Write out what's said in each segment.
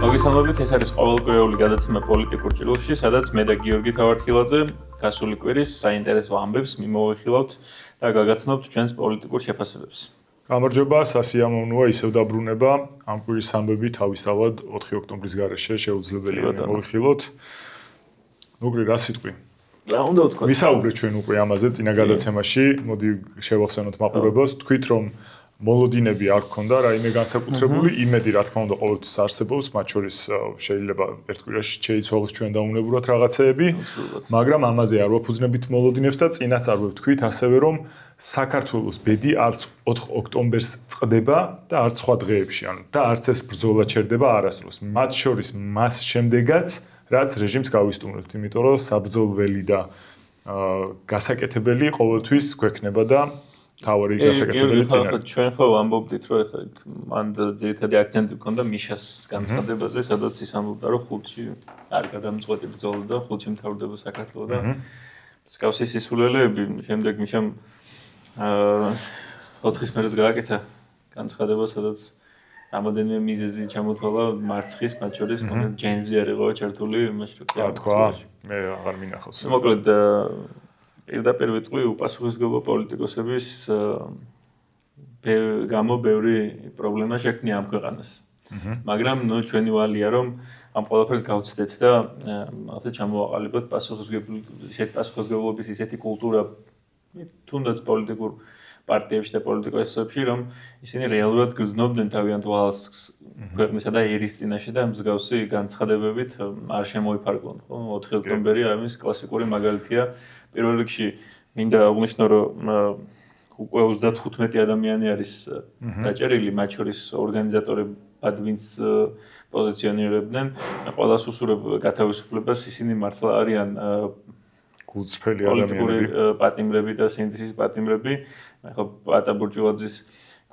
მოგესალმებით, ეს არის ყოველკვირეული გადაცემა პოლიტიკურ ჭრილში, სადაც მე და გიორგი თავართხილაძე გასული კვირის საინტერესო ამბებს მიმოვიხილავთ და გაგაცნობთ ჩვენს პოლიტიკურ შეფასებებს. გამარჯობა, სასიამოვნოა ისევ დაბრუნება. ამ კვირის ამბები თავისთავად 4 ოქტომბრის გარეშე შეუძლებელია მოვიხილოთ. ნუკრი რა სიტყვი? რა უნდა ვთქვა? ვისაუბრეთ ჩვენ უკვე ამაზე წინა გადაცემაში. მოდი შევახსენოთ მაყურებელს, თქვით რომ მოლოდინები არ ქონდა რაიმე განსაკუთრებული, იმედი რა თქმა უნდა ყოველთვის არსებობს, მათ შორის შეიძლება ერთ კვირაში შეიცვალოს ჩვენ დაუნებურად რაღაცეები, მაგრამ ამაზე არ ვაფუძნებით მოლოდინებს და წინასწარ ვთქვით ასევე რომ საქართველოს ბედი არც 4 ოქტომბერს წყდება და არც სხვა დღეებში, ანუ და არც ეს ბრძოლა ჩერდება არასდროს. მათ შორის მას შემდეგაც, რაც რეჟიმს გავისტუმრებთ, იმიტომ რომ საბრძოლველი და გასაკეთებელი ყოველთვის გვექნება და თავარი გასაკეთებელი წინა. ჩვენ ხო ამბობდით რომ ეხლა მან ძირითადი აქცენტი ჰქონდა მიშას განცხადებაზე, სადაც ის ამბობდა რომ ხუთში არ გადამწყვეტი ბრძოლა და ხუთში მთავრდება საქართველო და მსგავსი სისულელეები შემდეგ მიშამ 4-ის მერეც გააკეთა განცხადება, სადაც რამოდენიმე მიზეზი ჩამოთვალა მარცხის, მათ შორის ჯენზი არ იყო ჩართული იმაში რომ თქვა, მე აღარ მინახავს. მოკლედ პირდაპირ ვიტყვი უპასუხისმგებლო პოლიტიკოსების გამო ბევრი პრობლემა შექმნია ამ ქვეყანას. მაგრამ ჩვენი ვალია რომ ამ ყველაფერს გავცდეთ და ასე ჩამოვაყალიბოთ პასუხისმგებლობის ისეთი კულტურა თუნდაც პოლიტიკურ პარტიებში და პოლიტიკოსებში, რომ ისინი რეალურად გრძნობდნენ თავიანთ ვალს ქვეყნისა და ერის წინაშე და მსგავსი განცხადებებით არ შემოიფარგლონ. 4 ოქტომბერი ამის კლასიკური მაგალითია. პირველ რიგში მინდა აღნიშნო, რომ უკვე 35 ადამიანი არის დაჭერილი, მათ შორის ორგანიზატორებად, ვინც პოზიციონირებდნენ. ყველას უსურებ გათავისუფლებას, ისინი მართლა არიან გულწრფელი ადამიანები, პატიმრები და სინდისის პატიმრები. ახლა პატა ბურჯულაძის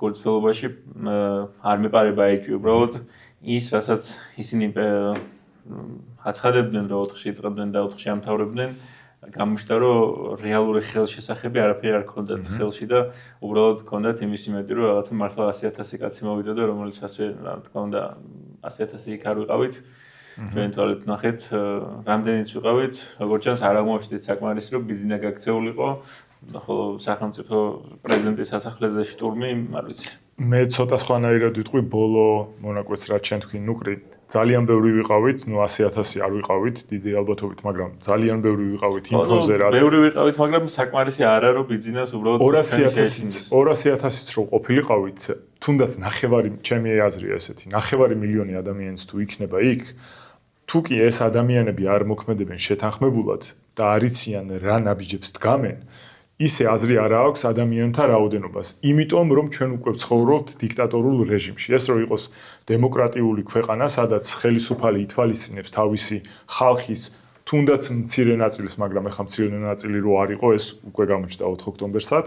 გულწრფელობაში არ მეპარება ეჭვი, უბრალოდ ის, რასაც ისინი აცხადებდნენ, რომ 4-ში იწყებდნენ და 4-ში ამთავრებდნენ, გამოჩნდა, რომ რეალური ხელშესახები არაფერი არ ქონდათ ხელში და უბრალოდ ქონდათ იმის იმედი, რომ რაღაცა მართლა 100,000 კაცი მოვიდა და რომელიც ასე, რა თქმა უნდა, 100,000 იქ არ ვიყავით. eventually ნახეთ, რამდენიც ვიყავით, როგორც ჩანს არ აღმოჩნდით საკმარისი, რომ ბიზნესა გაქცეულიყო, ხოლო სახელმწიფო პრეზიდენტის სასახლეზე შტურმი, არ ვიცი. მე ცოტა სხვანაირად ვიტყვი ბოლო მონაკვეთს რაც შენ თქვი ნუკრი ძალიან ბევრი ვიყავით, 100,000 არ ვიყავით დიდი ალბათობით, მაგრამ ძალიან ბევრი ვიყავით ინფოზე რა. ბევრი ვიყავით, მაგრამ საკმარისი არა რომ ბიზნეს უბრალოდ 200,000-იც რო ყოფილიყავით, თუნდაც ნახევარი, ჩემი აზრია ესეთი, ნახევარი მილიონი ადამიანს თუ იქნება იქ, თუ კი ეს ადამიანები არ მოქმედებენ შეთანხმებულად და არიციან რა ნაბიჯებს დგამენ, ისე აზრი არ აქვს ადამიანთა რაოდენობას. იმიტომ რომ ჩვენ უკვე ვცხოვრობთ დიქტატორულ რეჟიმში. ეს რო იყოს დემოკრატიული ქვეყანა, სადაც ხელისუფალი ითვალისწინებს თავისი ხალხის თუნდაც მცირე ნაწილს, მაგრამ ეხლა მცირე ნაწილი რო არ იყო, ეს უკვე გამოჩნდა 4 ოქტომბერსაც.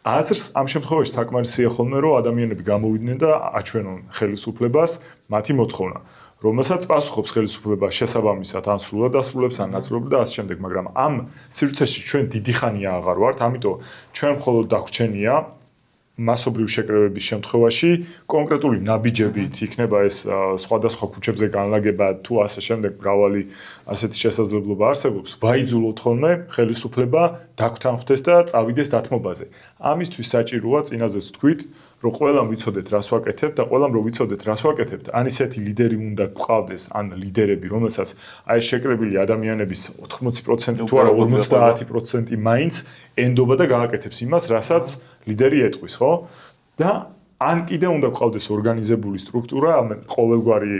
აზრს ამ შემთხვევაში საკმარისია ხოლმე რომ ადამიანები გამოვიდნენ და აჩვენონ ხელისუფლებას მათი მოთხოვნა. რომელსაც პასუხობს ხელისუფლება შესაბამისად ან სრულად ასრულებს ან ნაწილობრივ და ასე შემდეგ, მაგრამ ამ სივრცეში ჩვენ დიდი ხანია აღარ ვართ, ამიტომ ჩვენ მხოლოდ დაგვჩენია მასობრივ შეკრებების შემთხვევაში კონკრეტული ნაბიჯებით იქნება ეს სხვადასხვა ქუჩებზე განლაგება თუ ასე შემდეგ მრავალი ასეთი შესაძლებლობა არსებობს, ვაიძულოთ ხოლმე ხელისუფლება დაგვთანხმდეს და წავიდეს დათმობაზე. ამისთვის საჭიროა წინაზეც თქვით რომ ყველამ ვიცოდეთ რას ვაკეთებთ და ყველამ რომ ვიცოდეთ რას ვაკეთებთ, ან ისეთი ლიდერი უნდა გვყავდეს, ან ლიდერები, რომელსაც აი შეკრებილი ადამიანების 80% თუ არა 50% მაინც ენდობა და გააკეთებს იმას, რასაც ლიდერი ეტყვის, ხო? და ან კიდე უნდა გვყავდეს ორგანიზებული სტრუქტურა, ყოველგვარი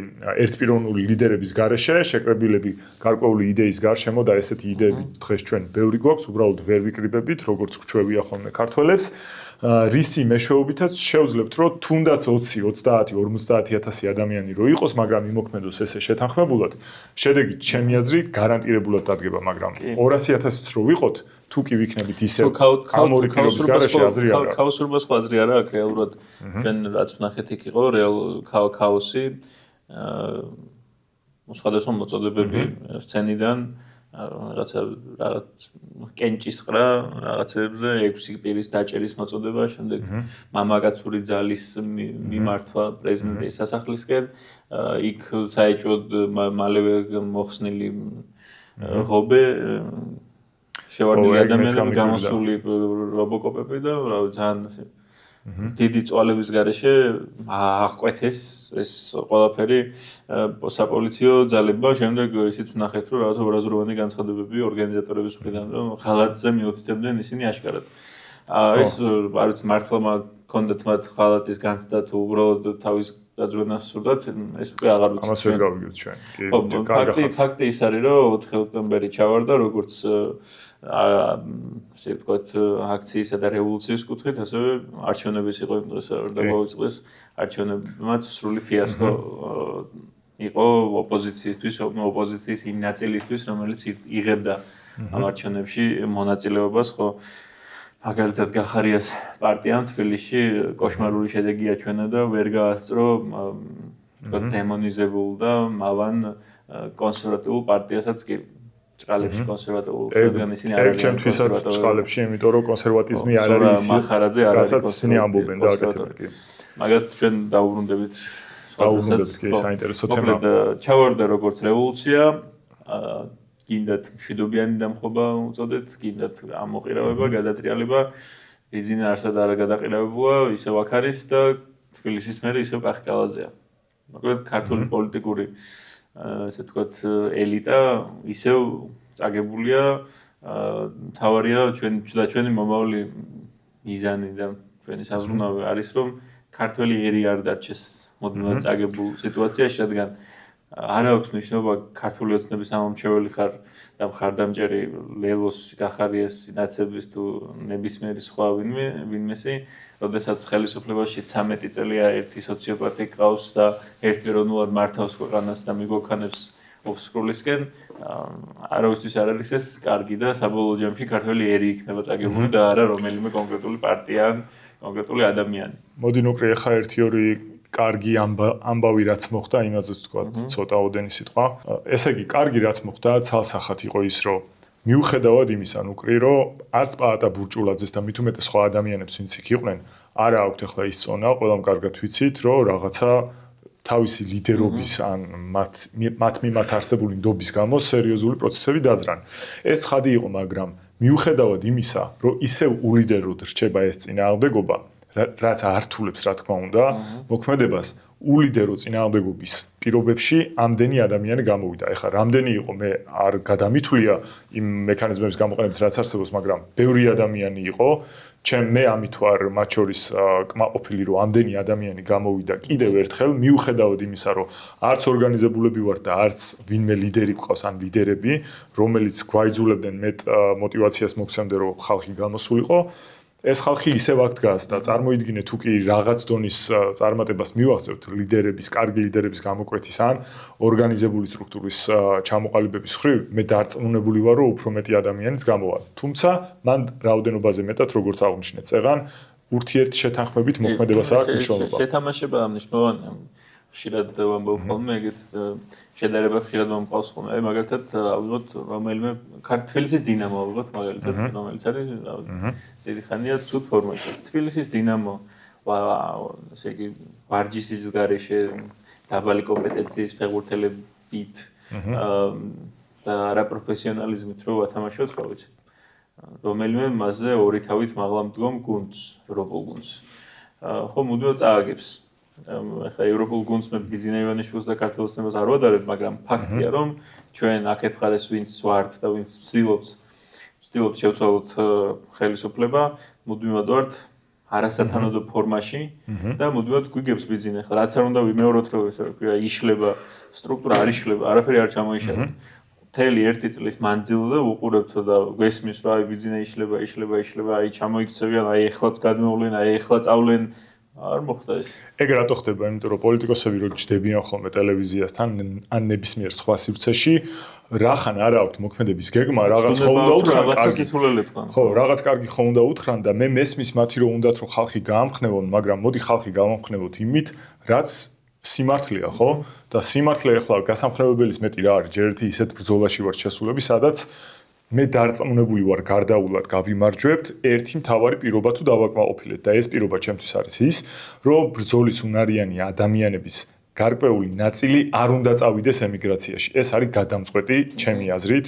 ერთპიროვნული ლიდერების გარეშე, შეკრებილები გარკვეული იდეის გარშემო და ესეთი იდეები დღეს ჩვენ ბევრი გვაქვს, უბრალოდ ვერ ვიკრიბებით, როგორც გვჩვევია ხოლმე ქართველებს. რისი მეშვეობითაც შევძლებთ, რომ თუნდაც 20, 30, 50,000 ადამიანი რო იყოს, მაგრამ იმოქმედოს ესე შეთანხმებულად, შედეგი ჩემი აზრით გარანტირებულად დადგება, მაგრამ 200,000-ც რო ვიყოთ, თუ კი ვიქნებით ისე ამ ორი პირობის გარეშე აზრი არა. ქაოსურობა სხვა აზრი არა აქვს რეალურად. ჩვენ რაც ნახეთ იქ იყო ქაოსი, სხვადასხვა მოწოდებები სცენიდან რაღაცა კენჭისყრა რაღაცებზე 6 პირის დაჭერის მოწოდება, შემდეგ მამაკაცური ძალის მიმართვა პრეზიდენტის სასახლისკენ, იქ საეჭვოდ მალევე მოხსნილი ღობე შევარდნილი ადამიანები გამოსული რობოკოპები და ძალიან დიდი წვალების გარეშე აღკვეთეს ეს ყველაფერი საპოლიციო ძალებმა, შემდეგ ისიც ვნახეთ, რომ რაღაცა ორაზროვანი განცხადებები ორგანიზატორების მხრიდან, რომ ღალატზე მიუთითებდნენ ისინი აშკარად. ეს არ ვიცი მართლა მქონდათ მათ ღალატის განცდა თუ უბრალოდ თავის დაძვრენას სურდათ, ეს უკვე აღარ ვიცი. ამას ვერ გავიგებთ ჩვენ. ფაქტი ის არის, რომ 4 ოქტომბერი ჩავარდა, როგორც ასე ვთქვათ, აქციისა და რევოლუციის კუთხით, ასევე არჩევნების იყო იმ დროს და მოუწყეს არჩევნებმაც სრული ფიასკო იყო ოპოზიციისთვის, ოპოზიციის იმ ნაწილისთვის, რომელიც იღებდა ამ არჩევნებში მონაწილეობას, ხო მაგალითად გახარიას პარტიამ თბილისში კოშმარული შედეგი აჩვენა და ვერ გაასწრო ვთქვათ დემონიზებულ და მავან კონსერვატიულ პარტიასაც კი ჭყალებში კონსერვატიულ შეგან ისინი არ არიან ჩემთვისაც ჭყალებში, იმიტომ რომ კონსერვატიზმი არ არის მახარაძე არ არის რასაც ისინი ამბობენ და აკეთებენ კი. მაგათ ჩვენ დაუბრუნდებით საინტერესო თემა. ჩავარდა როგორც რევოლუცია, გინდათ მშვიდობიანი დამხობა უწოდეთ, გინდათ ამოყირავება, გადატრიალება, ბიზნესი არსად არ გადაყირავებულა, ისევ აქ არის და თბილისის მერე ისევ კახკალაძეა. მოკლედ ქართული პოლიტიკური ასე ვთქვათ ელიტა ისევ წაგებულია, თავარია ჩვენი მომავალი მიზანი და ჩვენი საზრუნავი არის, რომ ქართველი ერი არ დარჩეს მუდმივად წაგებულ სიტუაციაში, რადგან არ აქვს ნიშნობა ქართული ოცნების ამომრჩეველი ხარ და მხარდამჭერი ლელოს გახარიას ნაცების თუ ნებისმიერი სხვა ვინმესი, როდესაც ხელისუფლებაში 13 წელია ერთი სოციოპატი ყავს და ერთპიროვნულად მართავს ქვეყანას და მიგოქანებს ოფსკრულისკენ, არავისთვის არ არის ეს კარგი და საბოლოო ჯამში ქართველი ერი იქნება წაგებული და არა რომელიმე კონკრეტული პარტია ან კონკრეტული ადამიანი. მოდი ნუკრი ახლა 1-2 კარგი ამბავი რაც მოხდა, იმაზეც ვთქვათ, ცოტა ოდენი სიტყვა. ესე იგი, კარგი რაც მოხდა, ცალსახად იყო ის, რომ მიუხედავად იმისა, ნუკრი, რომ არც პაატა ბურჭულაძეს და მით უმეტეს სხვა ადამიანებს, ვინც იქ იყვნენ, არ აქვთ ახლა ის წონა, ყველამ კარგად ვიცით, რომ რაღაცა თავისი ლიდერობის ან მათ მიმართ არსებული ნდობის გამო სერიოზული პროცესები დაძრან. ეს ცხადი იყო, მაგრამ მიუხედავად იმისა, რომ ისევ ულიდეროდ რჩება ეს წინააღმდეგობა, რაც ართულებს, რა თქმა უნდა, მოქმედებას ულიდერო წინააღმდეგობის პირობებში ამდენი ადამიანი გამოვიდა. ეხლა რამდენი იყო, მე არ გადამითვლია იმ მექანიზმების გამოყენებით, რაც არსებობს, მაგრამ ბევრი ადამიანი იყო. მე ამით ვარ მათ შორის კმაყოფილი, რომ ამდენი ადამიანი გამოვიდა კიდევ ერთხელ, მიუხედავად იმისა, რომ არც ორგანიზებულები ვართ და არც ვინმე ლიდერი გვყავს ან ლიდერები, რომელიც გვაიძულებდნენ მეტ мотиваციას მოგცემდნენ, რომ ხალხი გამოსულიყო. ეს ხალხი ისევ აქ დგას და წარმოიდგინეთ თუ კი რაღაც დონის წარმატებას მივაღწევთ ლიდერების, კარგი ლიდერების გამოკვეთის ან ორგანიზებული სტრუქტურის ჩამოყალიბების მხრივ, მე დარწმუნებული ვარ, რომ უფრო მეტი ადამიანიც გამოვა. თუმცა, მან რაოდენობაზე მეტად, როგორც აღნიშნეთ, წეღან ურთიერთშეთანხმებით მოქმედებას აქვს მნიშვნელობა. შეთამაშება მნიშვნელოვანია. ხშირად ვამბობ ხოლმე, ეგეთ შედარება ხშირად მომყავს ხოლმე. აი მაგალითად, ალბათ რომელიმე თბილისის დინამო ალბათ მაგალითად, რომელიც არის დიდი ხანია ცუდ ფორმაში. თბილისის დინამო, ესე იგი, ვარჯიშის გარეშე დაბალი კომპეტენციის ფეხბურთელებით და არაპროფესიონალიზმით რო ვათამაშოთ, ხო ვიცი. რომელიმე მასზე ორი თავით მაღლა მდგომ გუნდს, ევროპულ გუნდს. ხო, მუდმივად წააგებს. ახლა ევროპულ გუნდს მე ბიძინა ივანიშვილს და ქართულ ოცნებას არ ვადარებ, მაგრამ ფაქტია, რომ ჩვენ აქეთ მხარეს ვინც ვართ და ვინც ვცდილობთ შევცვალოთ ხელისუფლება, მუდმივად ვართ არასათანადო ფორმაში და მუდმივად გვიგებს ბიძინა. ახლა რაც არ უნდა ვიმეოროთ, რომ ესე ვთქვია, იშლება სტრუქტურა, არ იშლება, არაფერი არ ჩამოიშალა. მთელი 1 წლის მანძილზე უყურებთ და გვესმის, რომ აი ბიძინა იშლება, აი ჩამოიქცევიან, აი ეხლაც გადმოვლენ, აი ეხლა წავლენ. არ მოხდა ეს. ეგ რატო ხდება? იმიტომ რომ პოლიტიკოსები რო ჯდებიან ხოლმე ტელევიზიასთან ან ნებისმიერ სხვა სივრცეში, რახან არ აქვთ მოქმედების გეგმა, რაღაც ხომ უნდა უთხრან კარგი. ხო, რაღაც კარგი ხომ უნდა უთხრან და მე მესმის მათი რომ უნდათ რომ ხალხი გაამხნევონ, მაგრამ მოდი ხალხი გამამხნევოთ იმით, რაც სიმართლეა, ხო? და სიმართლე ახლა გასამხნევებელის მეტი რა არის? ჯერ ერთი ისეთ ბრძოლაში ვარ შესულები, სადაც მე დარწმუნებული ვარ გარდაულად გავიმარჯვებთ, ერთი მთავარი პირობა თუ დავაკმაყოფილეთ და ეს პირობა ჩემთვის არის ის, რომ ბრძოლის უნარიანი ადამიანების გარკვეული ნაწილი არ უნდა წავიდეს ემიგრაციაში. ეს არის გადამწყვეტი ჩემი აზრით.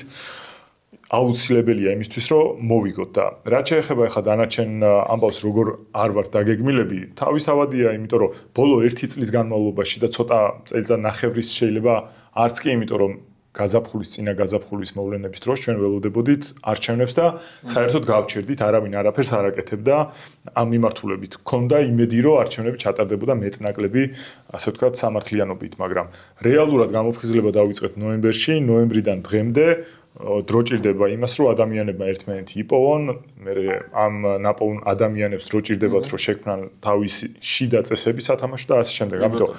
აუცილებელია იმისთვის, რომ მოვიგოთ და რაც შეეხება ახლა დანარჩენ ამბავს, როგორ არ ვართ დაგეგმილები, თავისავადია, იმიტომ რომ ბოლო 1 წლის განმავლობაში და ცოტა წელიწადნახევრის შეიძლება არც კი, იმიტომ რომ წინა გაზაფხულის მოვლენების დროს ჩვენ ველოდებოდით არჩევნებს და საერთოდ გავჩერდით, არავინ არაფერს არ აკეთებდა ამ მიმართულებით. ქონდა იმედი, რომ არჩევნები ჩატარდებოდა მეტნაკლები, ასე ვთქვათ, სამართლიანობით, მაგრამ რეალურად გამოფხიზლება დავიწყეთ ნოემბერში, ნოემბრიდან დღემდე დრო ჭირდება იმას, რომ ადამიანებმა ერთმანეთი იპოვონ, მე ამ ნაპოვნ ადამიანებს დრო ჭირდებათ, რომ შექმნან თავისი შიდა წესები სათამაშო და ასე შემდეგ. ამიტომ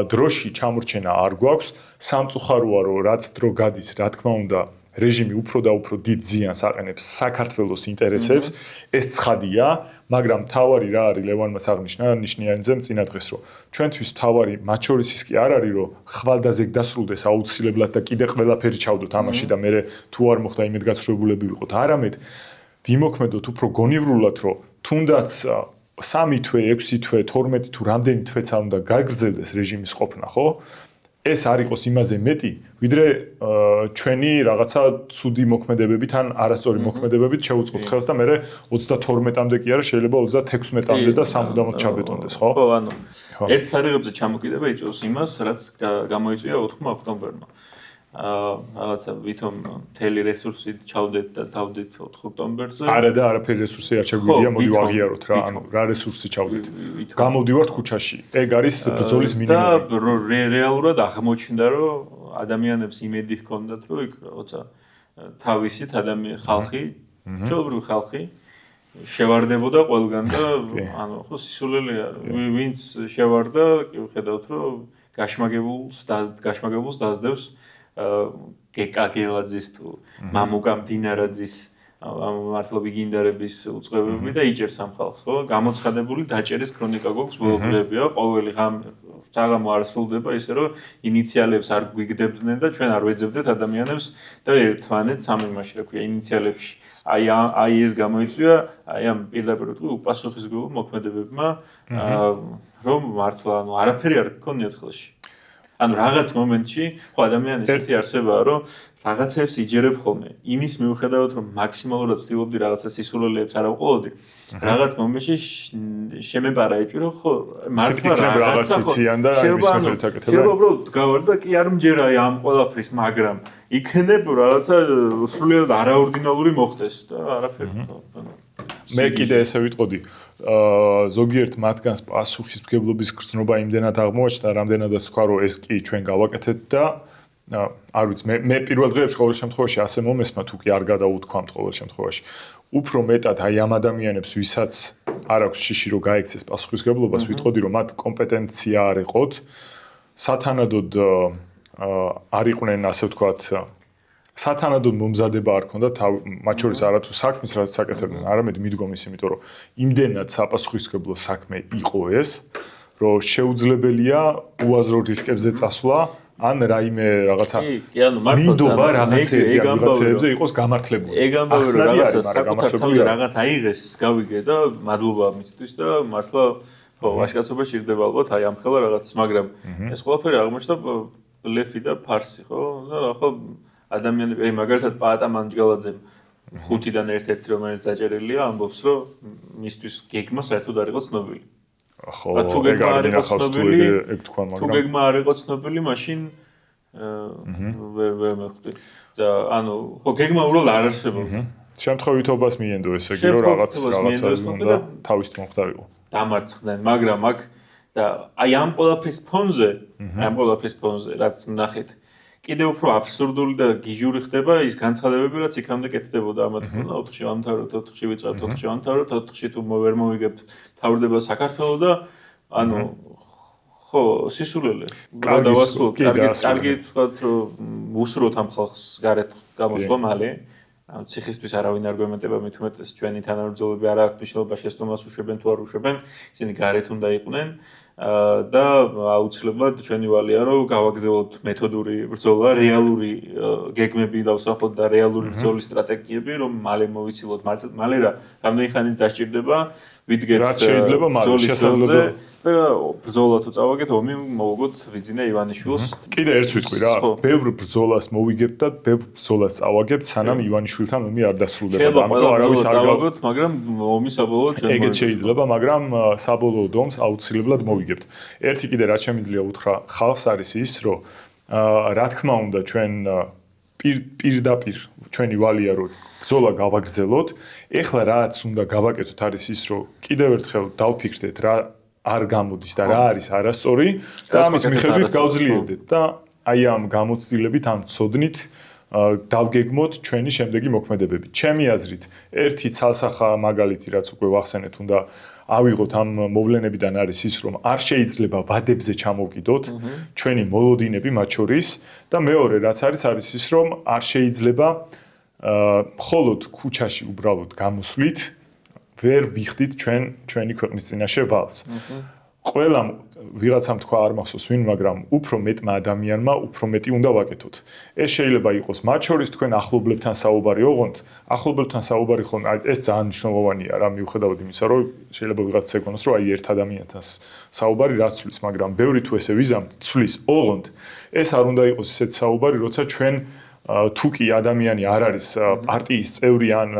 დროში ჩამორჩენა არ გვაქვს, სამწუხაროა, რომ რაც დრო გადის, რა თქმა უნდა, რეჟიმი უფრო და უფრო დიდ ზიანს აყენებს საქართველოს ინტერესებს, ეს ცხადია, მაგრამ თავარი რა არის ლევანმაც აღნიშნა ნიშნიანიძემ წინა დღეს, რომ ჩვენთვის თავარი მათ შორის ის კი არ არის, რომ ხვალდაზე დასრულდეს აუცილებლად და კიდე ყველაფერი ჩავდოთ ამაში და მე თუ არ მოხდა იმედგაცრუებულები ვიყოთ, არამედ ვიმოქმედოთ უფრო გონივრულად, რომ თუნდაც 3 თვე, 6 თვე, 12 თუ რამდენი თვეც არ უნდა გაგრძელდეს რეჟიმის ყოფნა, ხო? ეს არ იყოს იმაზე მეტი, ვიდრე ჩვენი რაღაცა ცუდი მოქმედებებით ან არასწორი მოქმედებებით შევუწყოთ ხელს და მე 32-მდე კი არა, შეიძლება 36-მდე და სამუდამოდ ჩაბეტონდეს, ხო? ხო, ანუ ერთ სარიღებზე ჩამოკიდება იწვევს იმას, რაც გამოიწვია 4 ოქტომბერმა. რაღაცა ვითომ მთელი რესურსი ჩავდეთ და დავდეთ 4 ოქტომბერზე. არა და არაფერი რესურსი არ შეგვიძლია, მოდი ვაღიაროთ რა, ანუ რა რესურსი ჩავდეთ. გამოვდივართ ქუჩაში. ეგ არის ბრძოლის მინიმუმი. და რეალურად აღმოჩნდა, რომ ადამიანებს იმედი ჰქონდათ, რომ იქ როცა თავისით ხალხი, ჩვეულებრივი ხალხი შევარდებოდა ყველგან და ანუ ხო სისულელეა, ვინც შევარდა, კი ვხედავთ, რომ გაშმაგებულს დაძდევს გეკაგელაძის თუ მამუკა მდინარაძის მართლობი გინდარების უწყებები და იჭერს ამ ხალხს, ხო? გამოცხადებული დაჭერის ქრონიკა გვაქვს ბოლო დღეებია, ყოველი საღამო არ სრულდება ისე რომ ინიციალებს არ გვიგდებდნენ და ჩვენ არ ვეძებდეთ ადამიანებს და ერთმანეთს ამ იმაში რა ქვია ინიციალებში. აი ეს გამოიწვია, აი ამ პირდაპირ უპასუხისმგებლო მოქმედებებმა, რომ მართლა ანუ არაფერი არ გქონიათ ხელში. ანუ რაღაც მომენტში ხო ადამიანის ერთი არსებაა, რომ რაღაცებს იჯერებ ხოლმე. იმის მიუხედავად, რომ მაქსიმალურად ვთილობდი რაღაცა სისულელეებს არ ავყოლოდი, რაღაც მომენტში შემეპარა ეჭვი, რომ ხო მართლა რაღაცა იციან და იმის მიხედვით აკეთებდა. შეიძლება უბრალოდ გავარ და კი არ მჯერა ამ ყველაფრის, მაგრამ იქნებ რაღაცა სრულიად არაორდინალური მოხდეს და არაფერი. მე კიდე ესე ვიტყოდი, ზოგიერთ მათგანს პასუხისმგებლობის გრძნობა იმდენად აღმოაჩნდა, რამდენადაც თქვა, რომ ეს კი ჩვენ გავაკეთეთ და არ ვიცი, მე პირველ დღეებში ყოველ შემთხვევაში ასე მომესმა, თუ კი არ გადაუთქვამთ ყოველ შემთხვევაში. უფრო მეტად აი ამ ადამიანებს, ვისაც არ აქვს შიში რომ გაიქცეს პასუხისმგებლობას, ვიტყოდი, რომ მათ კომპეტენცია არ ეყოთ, სათანადოდ არ იყვნენ, ასე ვთქვათ, სათანადოდ მომზადება არ ქონდათ მათ შორის არათუ საქმის რაც საკეთებდნენ, არამედ მიდგომის, იმიტომ რომ იმდენად საპასუხისმგებლო საქმე იყო ეს, რომ შეუძლებელია უაზრო რისკებზე წასვლა, ან რაიმე რაღაცა მინდობა რაღაცეებზე იყოს გამართლებული. ეგ ამბავი რომ რაღაცა საკუთარ თავზე რაღაც აიღეს, გავიგე და მადლობა მისთვის და მართლა ხო, ვაჟკაცობა ჭირდება ალბათ აი ამ ხელა რაღაც, მაგრამ ეს ყველაფერი აღმოჩნდა ბლეფი და ფარსი, ხო? და ახლა ადამიანები, მაგალითად პაატა მანჯგალაძემ 5-დან ერთ-ერთი რომელიც დაჭერილია, ამბობს, რომ მისთვის გეგმა საერთოდ არ იყო ცნობილი. ხო, ეგ არ ინახავს თუ ეგ თქვა, მაგრამ თუ გეგმა არ იყო ცნობილი, მაშინ ვერ მეხვდი. და ანუ ხო გეგმა უბრალოდ არ არსებობდა. შემთხვევითობას მიენდო ესე იგი, რომ რაღაცა უნდა თავის მომხდარიყო. დამარცხდნენ, მაგრამ აქ და აი ამ ყველაფრის ფონზე, რაც ნახეთ, კიდევ უფრო აბსურდული და გიჟური ხდება ის განცხადებები, რაც იქამდე კეთდებოდა ამათ ხოლმე 4-ში ვამთავროთ, 4-ში ვიწყებთ, 4-ში ვამთავროთ, 4-ში თუ ვერ მოვიგებთ, თავრდება საქართველო და ანუ ხო, სისულელე. გადავასრულოთ, კარგი ვთქვათ, რომ უსროთ ამ ხალხს გარეთ გამოსვლა მალე. ანუ ციხისთვის არავინ არ გვემეტება, მით უმეტეს ჩვენი თანამებრძოლები არ აქვს მნიშვნელობა შეცდომას უშვებენ თუ არ უშვებენ, ისინი გარეთ უნდა იყვნენ. და აუცილებლად ჩვენი ვალია რომ გავაგრძელოთ მეთოდური ბრძოლა, რეალური გეგმები დავსახოთ და რეალური ბრძოლის სტრატეგიები, რომ მალე მოვიცილოთ, მალე რამდენი ხანი დასჭირდება, ვიდგეთ ბრძოლის ხელზე და ბრძოლა თუ წავაგეთ, ომი მოვუგოთ ვიძინე ივანიშვილს. კიდე ერთ ვიტყვი რა, ბევრ ბრძოლას მოვიგებთ და ბევრ ბრძოლას წავაგებთ, სანამ ივანიშვილთან ომი არ დასრულდება. ამიტომ არავის არ გავაგოთ, მაგრამ ომი საბოლოოდ ჩვენ ეგეც შეიძლება, მაგრამ საბოლოოდ ომს აუცილებლად მოვიგებთ. ერთი კიდე რაც შემიძლია უთხრა ხალხს არის ის, რომ რა თქმა უნდა ჩვენ პირდაპირ ჩვენი ვალია რომ ბრძოლა გავაგრძელოთ. ეხლა რაც უნდა გავაკეთოთ არის ის, რომ კიდევ ერთხელ დავფიქრდეთ რა არ გამოდის და რა არის არასწორი და ამის მიხედვით გავძლიერდეთ და აი ამ გამოცდილებით ამ ცოდნით დავგეგმოთ ჩვენი შემდეგი მოქმედებები. ჩემი აზრით, ერთი ცალსახა მაგალითი რაც უკვე ვახსენეთ, უნდა ავიღოთ ამ მოვლენებიდან არის ის, რომ არ შეიძლება ვადებზე ჩამოვკიდოთ ჩვენი მოლოდინები მათ შორის და მეორე რაც არის ის, რომ არ შეიძლება მხოლოდ ქუჩაში უბრალოდ გამოსვლით ვერ ვიხდით ჩვენი ქვეყნის წინაშე ვალს. ყველა ვიღაცამ თქვა არ მახსოვს ვინ, მაგრამ უფრო მეტმა ადამიანმა უფრო მეტი უნდა ვაკეთოთ. ეს შეიძლება იყოს მათ შორის თქვენ ახლობლებთან საუბარი ოღონდ, ახლობლებთან საუბარი ხომ ეს ძალიან მნიშვნელოვანია რა, მიუხედავად იმისა, რომ შეიძლება ვიღაცა ეგონოს, რომ აი ერთ ადამიანთან საუბარი რაც ცვლის, მაგრამ ბევრი თუ ესე ვიზამთ, ცვლის ოღონდ. ეს არ უნდა იყოს ისეთ საუბარი, როცა ჩვენ თუ კი ადამიანი არ არის პარტიის წევრი ან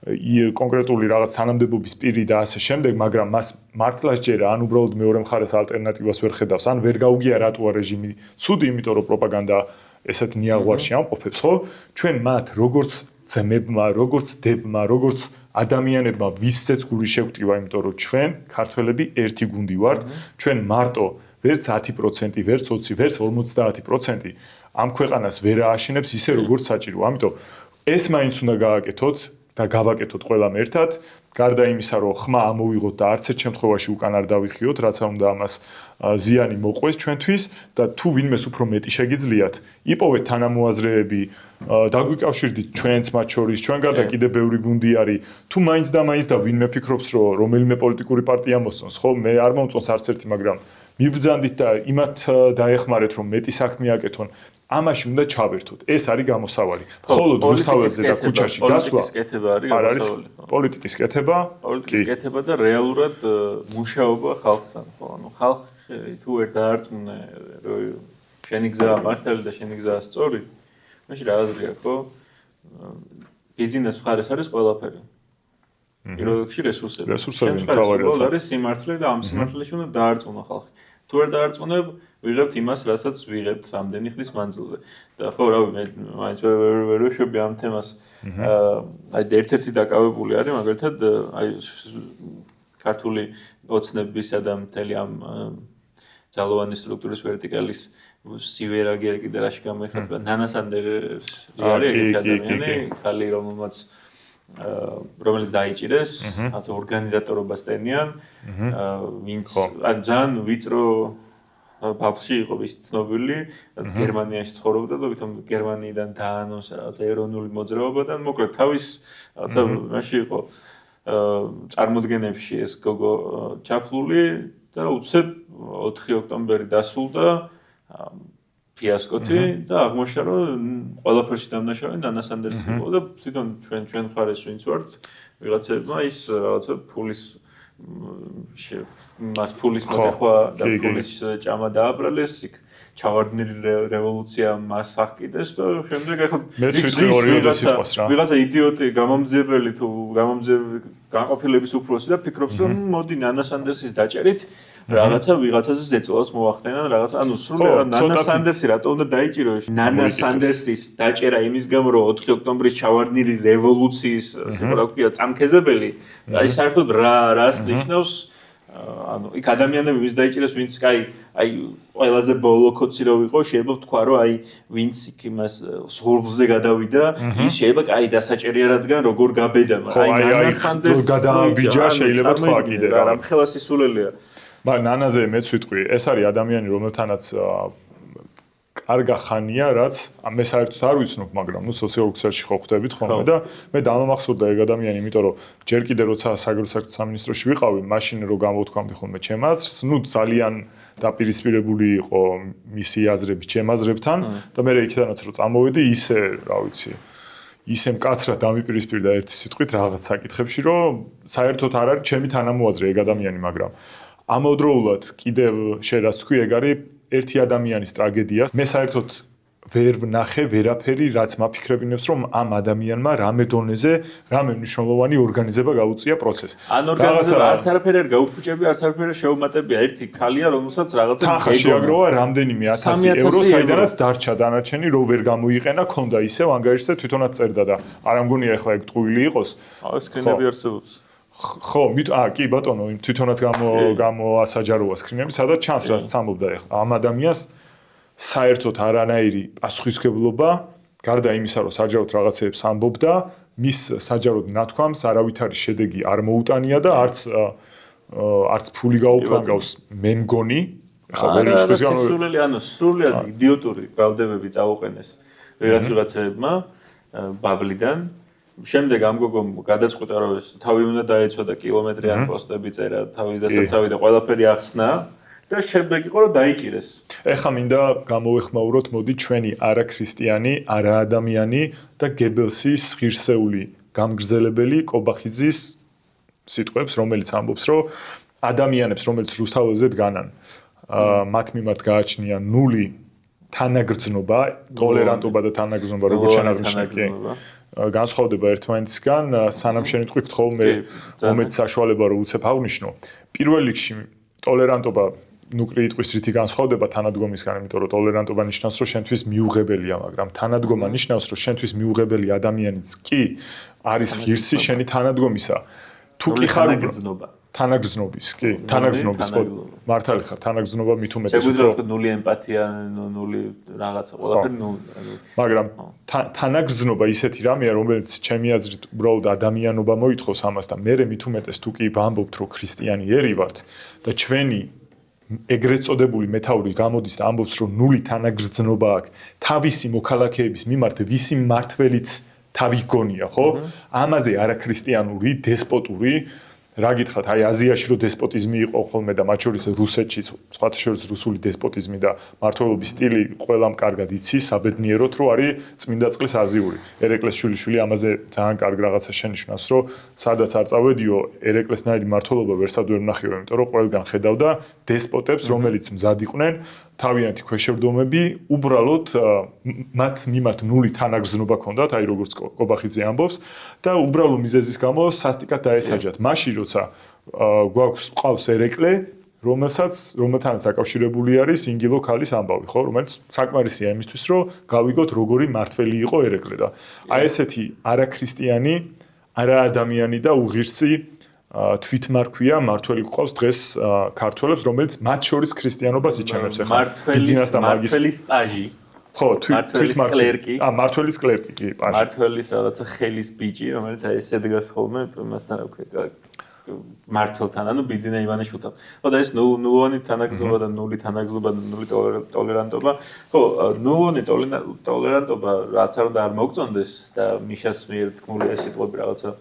კონკრეტული რაღაც თანამდებობის პირი და ასე შემდეგ, მაგრამ მას მართლა სჯერა, ან უბრალოდ მეორე მხარეს ალტერნატივას ვერ ხედავს, ან ვერ გაუგია რატოა რეჟიმი ცუდი, იმიტომ რომ პროპაგანდა ესეთ ნიაღვარში ამყოფებს, ხო? ჩვენ მათ როგორც ძმებმა, როგორც დებმა, როგორც ადამიანებმა ვისცეც გული შევკტივა, იმიტომ რომ ჩვენ ქართველები ერთი გუნდი ვართ, ჩვენ მარტო ვერც 10%, ვერც 20, ვერც 50% ამ ქვეყანას ვერ ააშენებს ისე როგორც საჭირო. ამიტომ ეს მაინც უნდა გააკეთოთ და გავაკეთოთ ყველამ ერთად, გარდა იმისა, რომ ხმა ამოვიღოთ და არც ერთ შემთხვევაში უკან არ დავიხიოთ, რაც არ უნდა ამას ზიანი მოყვეს ჩვენთვის და თუ ვინმეს უფრო მეტი შეგიძლიათ, იპოვეთ თანამოაზრეები, დაგვიკავშირდით ჩვენც მათ შორის, ჩვენ გარდა კიდე ბევრი გუნდი არის, თუ მაინც და ვინმე ფიქრობს, რომ რომელიმე პოლიტიკური პარტია მოსწონს, ხო, მე არ მომწონს არც ერთი, მაგრამ მიბრძანდით და იმათ დაეხმარეთ, რომ მეტი საქმე აკეთონ. ამაში უნდა ჩავერთოთ. ეს არის გამოსავალი. მხოლოდ რუსთაველზე და ქუჩაში გასვლა არ არის პოლიტიკის კეთება, პოლიტიკის კეთება და რეალურად მუშაობა ხალხთან, ხო? ანუ ხალხი თუ ვერ დაარწმუნე, რომ შენი გზაა მართალი და შენი გზაა სწორი, მაშინ რა აზრი აქვს, ხო? ბიზნეს მხარეს არის ყველაფერი. პირველ რიგში რესურსები. რესურსები მთავარია. არის სიმართლე და ამ სიმართლეში უნდა დაარწმუნო ხალხი. თუ ვერ დაარწმუნებ, ვიღებთ იმას, რასაც ვიღებთ ამდენი ხნის მანძილზე. და ხო, რავი, მე მაინც ვერ ვეშვები ამ თემას. აი ერთ-ერთი დაკავებული არის, მაგალითად, აი ქართული ოცნებისა და მთელი ამ ძალოვანი სტრუქტურის ვერტიკალის სივერაგერი კიდე რაში გამოიხატება. ნანა სანდერს არის ეგეთი ადამიანი, ხალი რომელიც დაიჭირეს, რაც ორგანიზატორობას ტენიან, ვინც ან ძალიან ვიწრო ბაბში იყო ის ცნობილი, რაც გერმანიაში ცხოვრობდა და ვითომ გერმანიიდან დაანონსა რაღაც ეროვნული მოძრაობიდან, მოკლედ თავის რაღაცა მაშინ იყო წარმოდგენებში ეს გოგო ჩაფლული და უცებ 4 ოქტომბერი დასრულდა ფიასკოთი და აღმოჩნდა რომ ყველაფერში დამნაშავე ნანა სანდერსი იყო და თვითონ ჩვენ მხარეს ვინც ვართ ვიღაცებმა ის რაღაცა ფულის მას ფულის მოტეხვა და ფულის ჭამა დააბრალეს იქ ჩავარდნილი რევოლუცია მას აღკიდეს და შემდეგ ახლა ვიღაცა იდიოტი გამომძიებელი თუ განყოფილების უფროსი და ფიქრობს რომ მოდი ნანა სანდერსის დაჭერით რაღაცა ვიღაცაზე ზეწოლას მოახდენენ რაღაცა ანუ სრულად ნანა სანდერსი რატო უნდა დაიჭირო ნანა სანდერსის დაჭერა იმის გამო რომ 4 ოქტომბრის ჩავარდნილი რევოლუციის ასე რა ქვია წამქეზებელი აი საერთოდ რას ნიშნავს ანუ იქ ადამიანები ვის დაიჭირეს ვინც აი ყველაზე ბოლო კოცი რო იყო შეიძლება ვთქვა რომ აი ვინც იქ იმას სურბლზე გადავიდა ის შეიძლება აი დასაჭერია რადგან როგორ გაბედა აი ნანა სანდერსს გადააბიჯა შეიძლება თქვა კიდე რა ხელა სისულელია მაგრამ ნანაზე მეც ვიტყვი ეს არის ადამიანი რომელთანაც კარგა ხანია, რაც მე საერთოდ არ ვიცნობ, მაგრამ სოციოლოგ ქსელში ხო ხვდებით ხოლმე და მე დამამახსოვრდა ეგ ადამიანი, იმიტომ რომ ჯერ კიდე როცა საგარეო საქმეთა სამინისტროში ვიყავი, მაშინ რო გამოვთქვამდი ხოლმე ჩემ აზრს, ძალიან დაპირისპირებული იყო მისი აზრები ჩემ აზრებთან და მე იქიდანაც რო წამოვედი, ისე, რა ვიცი, ისე მკაცრად დამიპირისპირდა ერთი სიტყვით რაღაც საკითხებში, რომ საერთოდ არ არის ჩემი თანამოაზრე ეგ ადამიანი, მაგრამ ამავდროულად კიდევ შენ რაც თქვი, ეგ არის ერთი ადამიანის ტრაგედია. მე საერთოდ ვერ ვნახე ვერაფერი, რაც მაფიქრებინებს, რომ ამ ადამიანმა რამე დონეზე, რამე მნიშვნელოვანი ორგანიზება გაუწია პროცესს. ან ორგანიზება არც არაფერი არ გაუფუჭები, არც არაფერი შეუმატებია. ერთი ქალია, რომელსაც რაღაცა თანხა შეაგროვა რამდენიმე 1000 euро, საიდანაც დარჩა დანარჩენი, რო ვერ გამოიყენა, ქონდა ისევ ანგარიშზე თვითონაც წერდა და არ ამგონია ახლა ეგ ტყუილი იყოს. სკრინები არსებობს. ხო, კი ბატონო, თვითონაც გამოასაჯაროა სკრინები, სადაც ჩანს რაც სამობდა ახლა. ამ ადამიანს საერთოდ არანაირი პასუხისმგებლობა, გარდა იმისა, რომ საჯაროდ რაღაცეებს ამბობდა, მის საჯაროდ ნათქვამს არავითარი შედეგი არ მოუტანია და არც ფული გაუფრანგავს, მე მგონი. სრულიად იდიოტური ბრალდებები წაუყენეს ვიღაცებმა ბაბლიდან. შემდეგ ამ გოგომ გადაწყვიტა, რომ თავი უნდა დაეცვა და კილომეტრიან პოსტები წერა, თავის დასაცავი და ყველაფერი ახსნა. და შემდეგ იყო რომ დაიჭირეს. ეხლა მინდა გამოვეხმაუროთ, მოდი ჩვენი არაქრისტიანი, არაადამიანი და გებელსის ღირსეული გამგრძელებელი კობახიძის სიტყვებს, რომელიც ამბობს, რომ ადამიანებს, რომელიც რუსთაველზე დგანან, მათ მიმართ გააჩნია ნული თანაგრძნობა, ტოლერანტობა და თანაგრძნობა, როგორც შეაღნიშნე, განსხვავდება ერთმანეთისგან, სანამ შენ თქვი გთხოვ მე მომეც საშუალება რომ უცებ აღნიშნო. პირველ რიგში ტოლერანტობა ნუკლეიტყვის რითი განსხვავდება თანადგომისგან, იმიტომ რომ ტოლერანტობა ნიშნავს, რომ შენთვის მიუღებელია, მაგრამ თანადგომა ნიშნავს, რომ შენთვის მიუღებელი ადამიანიც კი არის ღირსი შენი თანადგომისა. თუ კი ხარ თანაგრძნობის, კი, თანაგრძნობის მართალი ხარ, თანაგრძნობა მით უმეტეს შეგვიძლია ვთქვათ ნული ემპათია, ნული რაღაცა, ყველაფერი ნული. მაგრამ თანაგრძნობა ისეთი რამეა, რომელიც ჩემი აზრით უბრალოდ ადამიანობა მოითხოვს ამას და მე მით უმეტეს თუ კი ვამბობთ, რომ ქრისტიანიერი ვართ და ჩვენი ეგრეთ წოდებული მეთაური გამოდის და ამბობს, რომ ნული თანაგრძნობა აქვს თავისი მოქალაქეების მიმართ, ვისი მმართველიც თავი გონია, ხო? ამაზე არაქრისტიანული, დესპოტური რა გითხრათ, აი აზიაში რო დესპოტიზმი იყო ხოლმე და მათ შორის რუსეთში, სხვათა შორის რუსული დესპოტიზმი და მმართველობის სტილი ყველამ კარგად იცის, საბედნიეროდ რო არის წმინდა წყლის აზიური. ერეკლეს შვილიშვილი ამაზე ძალიან კარგ რაღაცა შენიშნავს, რომ სადაც არ წავედიო, ერეკლესნაირი მმართველობა ვერსად ვერ ვნახიო, იმიტომ რომ ყველგან ხედავდა დესპოტებს, რომელიც მზად იყვნენ თავიანთი ქვეშევრდომები, უბრალოდ მათ მიმართ ნული თანაგრძნობა ჰქონდათ, აი როგორც კობახიძე ამბობს და უბრალო მიზეზის გამო სასტიკად დაესაჯათ. მაშინ როცა გვყავს ერეკლე, რომელთანაც დაკავშირებული არის ინგილო ქალის ამბავი, ხო, რომელიც საკმარისია იმისთვის, რომ გავიგოთ როგორი მართველი იყო ერეკლე და აი ესეთი არაქრისტიანი, არაადამიანი და უღირსი თვითმარქვია მართველი გვყავს დღეს ქართველებს, რომელიც მათ შორის ქრისტიანობას იჩემებს ახლა. მმართველის პაჟი. ხო, თვითმარქვი. მმართველის კლერკი, კი, პაჟი. მმართველის რაღაცა ხელის ბიჭი, რომელიც აი ესე დგას ხოლმე, მასთან რა ქვია, მმართველთან, ანუ ბიძინა ივანიშვილთან. ხო, და ეს ნულოვანი თანაგრძნობა და ნული თანაგრძნობა, ნული ტოლერანტობა. ხო, ნულოვანი ტოლერანტობა რაც არ უნდა არ მოგწონდეს და მიშას მიერ თქმული ეს სიტყვები რაღაცა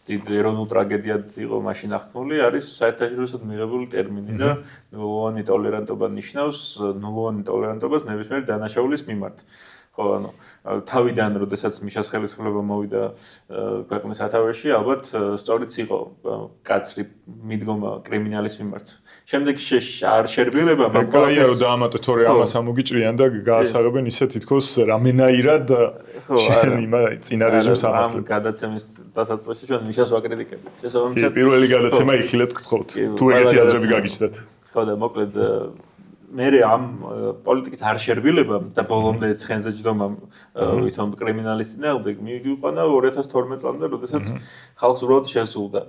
დიდ ეროვნულ ტრაგედიად იყო მაშინ აღქმული, არის საერთაშორისოდ მიღებული ტერმინი და ნულოვანი ტოლერანტობა ნიშნავს ნულოვანი ტოლერანტობას ნებისმიერი დანაშაულის მიმართ. ხო, ანუ თავიდან, როდესაც მიშას ხელისუფლება მოვიდა ქვეყნის სათავეში, ალბათ სწორიც იყო კაცრი მიდგომა კრიმინალის მიმართ. შემდეგ არ შერბილება, მაგრამ კაია რომ დაამატო, თორე ამას ამოგიჭრიან და გაასაღებენ ისე თითქოს რამენაირად შენი წინა რეჟიმს ამართლებ. ამ გადაცემის დასაწყისში ჩვენ მიშას ვაკრიტიკებთ. შესაბამისად, პირველი გადაცემა იხილეთ გთხოვთ. თუ ეგეთი აზრები გაგიჩნდათ. ხო და მოკლედ მე ამ პოლიტიკის არ შერბილებამ და ბოლომდე ცხენზე ჯდომამ ვითომ კრიმინალის წინააღმდეგ მიგიყვანა 2012 წლამდე, როდესაც ხალხს უბრალოდ შესულდა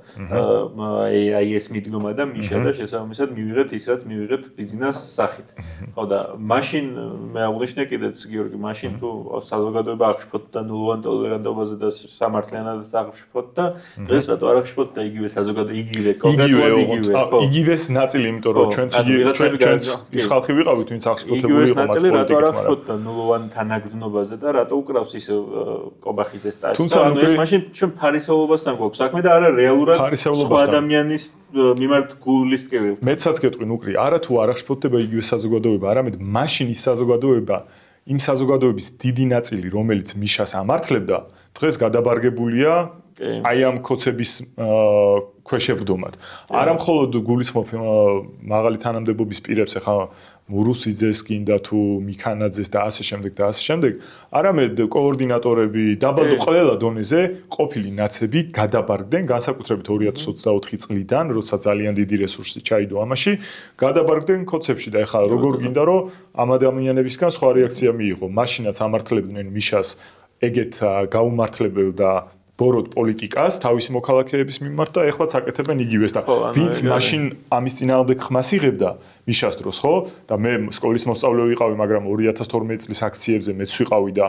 აი ეს მიდგომა და მიშა და შესაბამისად მივიღეთ ის, რაც მივიღეთ ბიზნეს სახით. ხო და მაშინ მე აღნიშნე კიდეც გიორგი, მაშინ თუ საზოგადოება აღშფოთდა და ნულოვან ტოლერანტობაზე და სამართლიანობას აღშფოთდა და დღეს რატო არ აღშფოთდა იგივე საზოგადოება, იგივე კონკრეტულად იგივე, ხო? იგივეს ნაწილი, იმიტომ რომ ჩვენც ხალხი ვიყავით, ვინც აღშფოთებული იგივე იყო მათ ნაწილი რატო არ პოლიტიკით, აღშფოთდა ნულოვან თანაგრძნობაზე და რატო უკრავს ის კობახიძეს ტასს. თუმცა ეს მაშინ ჩვენ ფარისეულობასთან გვაქვს საქმე და არა რეალურად სხვა ადამიანის მიმართ გულის ტკივილ. მეცაც გეტყვი ნუკრი, არა თუ არ აღშფოთდება იგივე საზოგადოება, არამედ მაშინ ის საზოგადოება იმ საზოგადოების დიდი ნაწილი, რომელიც მიშას ამართლებდა, დღეს გადაბარგებულია აი ამ კოცების ქვეშევრდომად. არა მხოლოდ გულისხმობ მაღალი თანამდებობის პირებს, ახლა მურუსიძეს გინდა თუ მიქანაძეს და ასე შემდეგ, არამედ კოორდინატორები, დაბადო ყველა დონეზე ყოფილი ნაცები გადაბარგდნენ, განსაკუთრებით 2024 წლიდან, როცა ძალიან დიდი რესურსი ჩაიდო ამაში, გადაბარგდნენ კოცებში და ახლა როგორ გინდა რომ ამ ადამიანებისგან სხვა რეაქცია მიიღო. მაშინაც ამართლებდნენ მიშას ეგეთ გაუმართლებელ და ბოროტ პოლიტიკას თავისი მოქალაქეების მიმართ და ეხლაც აკეთებენ იგივეს და ვინც მაშინ ამის წინააღმდეგ ხმას იღებდა მიშას დროს, ხო? და მე სკოლის მოსწავლე ვიყავი, მაგრამ 2012 წლის აქციებზე მეც ვიყავი და